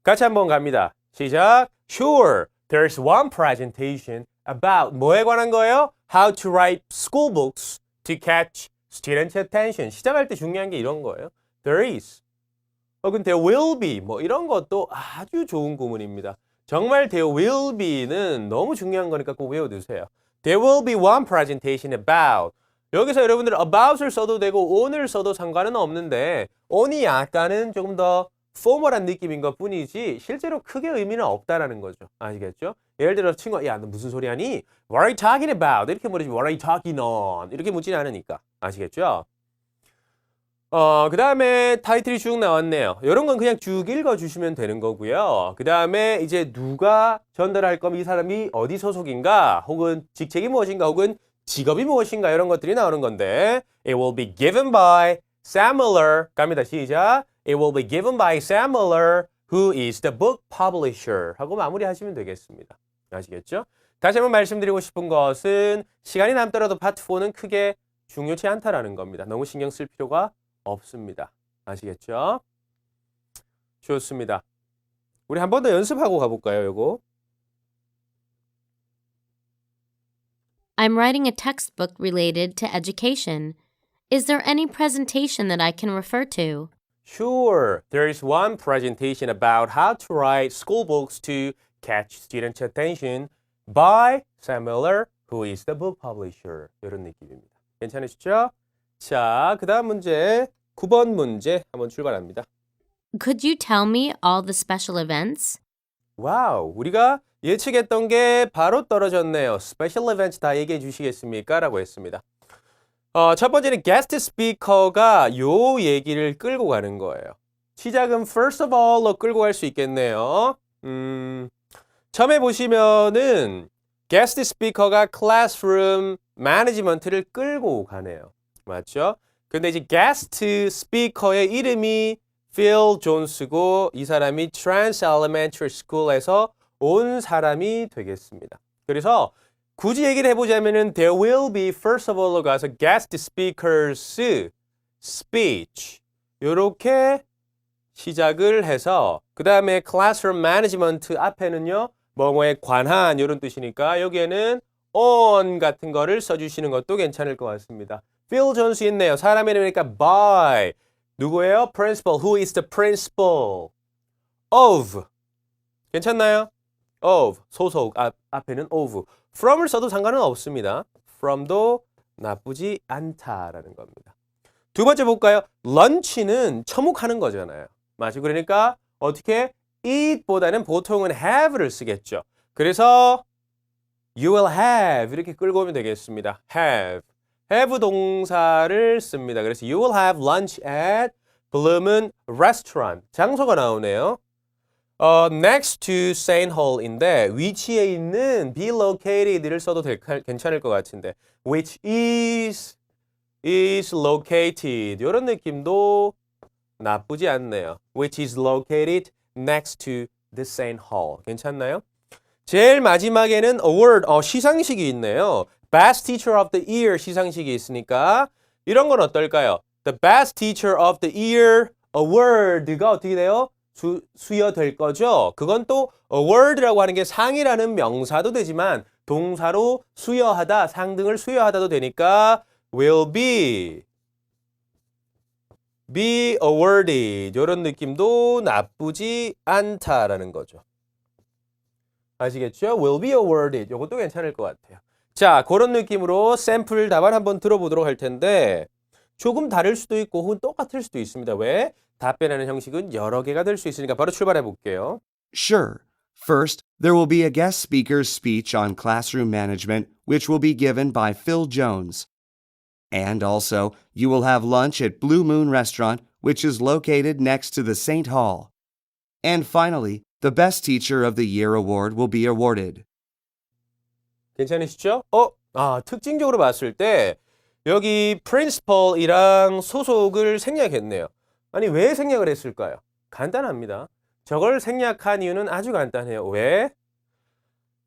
같이 한번 갑니다. 시작. Sure, there's one presentation about 뭐에 관한 거예요? How to write school books to catch students' attention. 시작할 때 중요한 게 이런 거예요. There is. 혹은 there will be. 뭐 이런 것도 아주 좋은 구문입니다. 정말 there will be는 너무 중요한 거니까 꼭 외워두세요. There will be one presentation about. 여기서 여러분들 about을 써도 되고 on을 써도 상관은 없는데 on이 약간은 조금 더 포멀한 느낌인 것 뿐이지 실제로 크게 의미는 없다라는 거죠. 아시겠죠? 예를 들어 친구가 야, 너 무슨 소리 하니? What are you talking about? 이렇게 물으지 What are you talking on? 이렇게 묻지는 않으니까. 아시겠죠? 그 다음에 타이틀이 쭉 나왔네요. 이런 건 그냥 쭉 읽어주시면 되는 거고요. 그 다음에 이제 누가 전달할 거면 이 사람이 어디 소속인가 혹은 직책이 무엇인가 혹은 직업이 무엇인가 이런 것들이 나오는 건데 It will be given by Sam Miller. 갑니다. 시작. It will be given by Sam Miller, who is the book publisher. 하고 마무리하시면 되겠습니다. 아시겠죠? 다시 한번 말씀드리고 싶은 것은 시간이 남더라도 파트 4는 크게 중요치 않다라는 겁니다. 너무 신경 쓸 필요가 없습니다. 아시겠죠? 좋습니다. 우리 한 번 더 연습하고 가볼까요, 요거? I'm writing a textbook related to education. Is there any presentation that I can refer to? Sure. There is one presentation about how to write school books to catch students' attention by Sam Miller, who is the book publisher. 이런 느낌입니다. 괜찮으시죠? 자, 그 다음 문제, 9번 문제 한번 출발합니다. Could you tell me all the special events? 와우, 우리가 예측했던 게 바로 떨어졌네요. Special events 다 얘기해 주시겠습니까? 라고 했습니다. 첫 번째는 guest speaker가 요 얘기를 끌고 가는 거예요. 시작은 first of all로 끌고 갈 수 있겠네요. 처음에 보시면은 guest speaker가 classroom management를 끌고 가네요. 맞죠? 근데 이제 guest speaker의 이름이 Phil Jones고 이 사람이 Trans Elementary School에서 온 사람이 되겠습니다. 그래서 굳이 얘기를 해보자면은 there will be first of all로 가서 guest speakers speech 요렇게 시작을 해서 그 다음에 classroom management 앞에는요 뭐뭐에 관한 이런 뜻이니까 여기에는 on 같은 거를 써주시는 것도 괜찮을 것 같습니다. Phil Jones 있네요. 사람 이름이니까 by 누구예요? Principal. Who is the principal? Of. 괜찮나요? Of. 소속. 앞에는 of. From을 써도 상관은 없습니다. From도 나쁘지 않다라는 겁니다. 두 번째 볼까요? lunch는 처묵하는 거잖아요. 맞죠? 그러니까 어떻게 eat보다는 보통은 have를 쓰겠죠. 그래서 you will have 이렇게 끌고 오면 되겠습니다. have 동사를 씁니다. 그래서 you will have lunch at 블룸은 restaurant. 장소가 나오네요. next to St. Hall인데 위치에 있는 be located를 써도 괜찮을 것 같은데 which is located 이런 느낌도 나쁘지 않네요. which is located next to the St. Hall. 괜찮나요? 제일 마지막에는 award, 시상식이 있네요. Best Teacher of the Year 시상식이 있으니까 이런 건 어떨까요? The Best Teacher of the Year award가 어떻게 돼요? 수여될 거죠. 그건 또 award라고 하는 게 상이라는 명사도 되지만 동사로 수여하다, 상등을 수여하다도 되니까 will be awarded 이런 느낌도 나쁘지 않다라는 거죠. 아시겠죠? will be awarded 이것도 괜찮을 것 같아요. 자, 그런 느낌으로 샘플 답안 한번 들어보도록 할 텐데 조금 다를 수도 있고 혹은 똑같을 수도 있습니다. 왜? 답변하는 형식은 여러 개가 될 수 있으니까 바로 출발해 볼게요. Sure. First, there will be a guest speaker's speech on classroom management, which will be given by Phil Jones. And also, you will have lunch at Blue Moon Restaurant, which is located next to the St. Hall. And finally, the Best Teacher of the Year award will be awarded. 괜찮으시죠? 특징적으로 봤을 때 여기 principal이랑 소속을 생략했네요. 아니 왜 생략을 했을까요? 간단합니다. 저걸 생략한 이유는 아주 간단해요. 왜?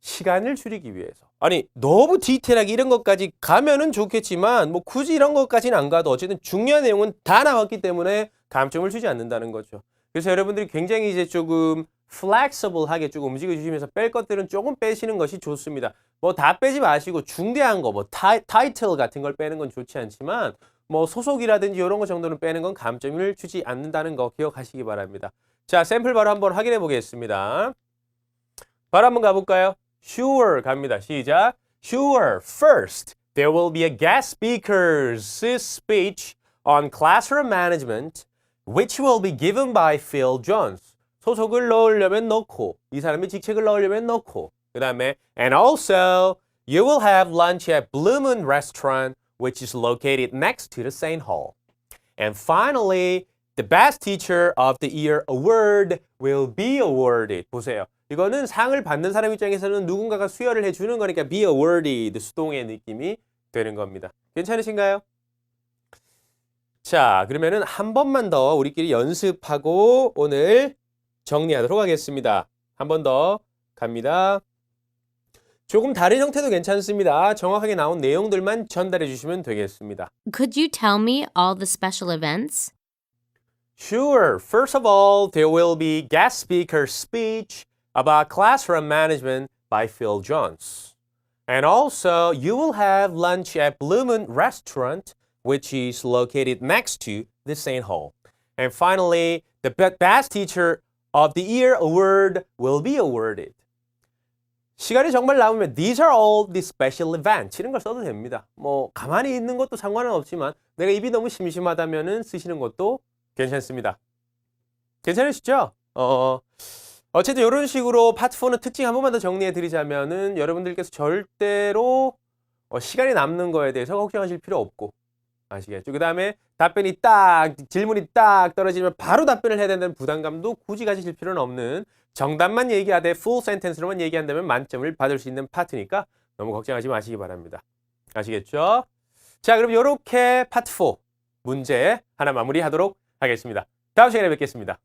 시간을 줄이기 위해서. 아니 너무 디테일하게 이런 것까지 가면은 좋겠지만 뭐 굳이 이런 것까지는 안 가도 어쨌든 중요한 내용은 다 나왔기 때문에 감점을 주지 않는다는 거죠. 그래서 여러분들이 굉장히 이제 조금 flexible하게 조금 움직여 주시면서 뺄 것들은 조금 빼시는 것이 좋습니다. 뭐 다 빼지 마시고 중대한 거, 뭐 타이틀 같은 걸 빼는 건 좋지 않지만 뭐 소속이라든지 이런 거 정도는 빼는 건 감점을 주지 않는다는 거 기억하시기 바랍니다. 자, 샘플 바로 한번 확인해 보겠습니다. 바로 한번 가볼까요? Sure 갑니다. 시작. Sure. First, there will be a guest speaker's speech on classroom management, which will be given by Phil Jones. 소속을 넣으려면 넣고, 이 사람의 직책을 넣으려면 넣고, 그 다음에 and also you will have lunch at Blue Moon Restaurant, which is located next to the St. Hall. And finally, the best teacher of the year award will be awarded. 보세요. 이거는 상을 받는 사람 입장에서는 누군가가 수여를 해주는 거니까 be awarded, 수동의 느낌이 되는 겁니다. 괜찮으신가요? 자, 그러면은 한 번만 더 우리끼리 연습하고 오늘 정리하도록 하겠습니다. 한 번 더 갑니다. 조금 다른 형태도 괜찮습니다. 정확하게 나온 내용들만 전달해 주시면 되겠습니다. Could you tell me all the special events? Sure. First of all, there will be guest speaker speech about classroom management by Phil Jones. And also, you will have lunch at Blue Moon Restaurant, which is located next to the St. Hall. And finally, the best teacher of the year award will be awarded. 시간이 정말 남으면 these are all the special events 이런 걸 써도 됩니다. 뭐 가만히 있는 것도 상관은 없지만 내가 입이 너무 심심하다면은 쓰시는 것도 괜찮습니다. 괜찮으시죠? 어쨌든 이런 식으로 파트 4는 특징 한 번만 더 정리해 드리자면은 여러분들께서 절대로 시간이 남는 거에 대해서 걱정하실 필요 없고 아시겠죠? 그 다음에 답변이 딱 질문이 딱 떨어지면 바로 답변을 해야 된다는 부담감도 굳이 가지실 필요는 없는 정답만 얘기하되 full sentence로만 얘기한다면 만점을 받을 수 있는 파트니까 너무 걱정하지 마시기 바랍니다. 아시겠죠? 자, 그럼 이렇게 파트 4 문제 하나 마무리하도록 하겠습니다. 다음 시간에 뵙겠습니다.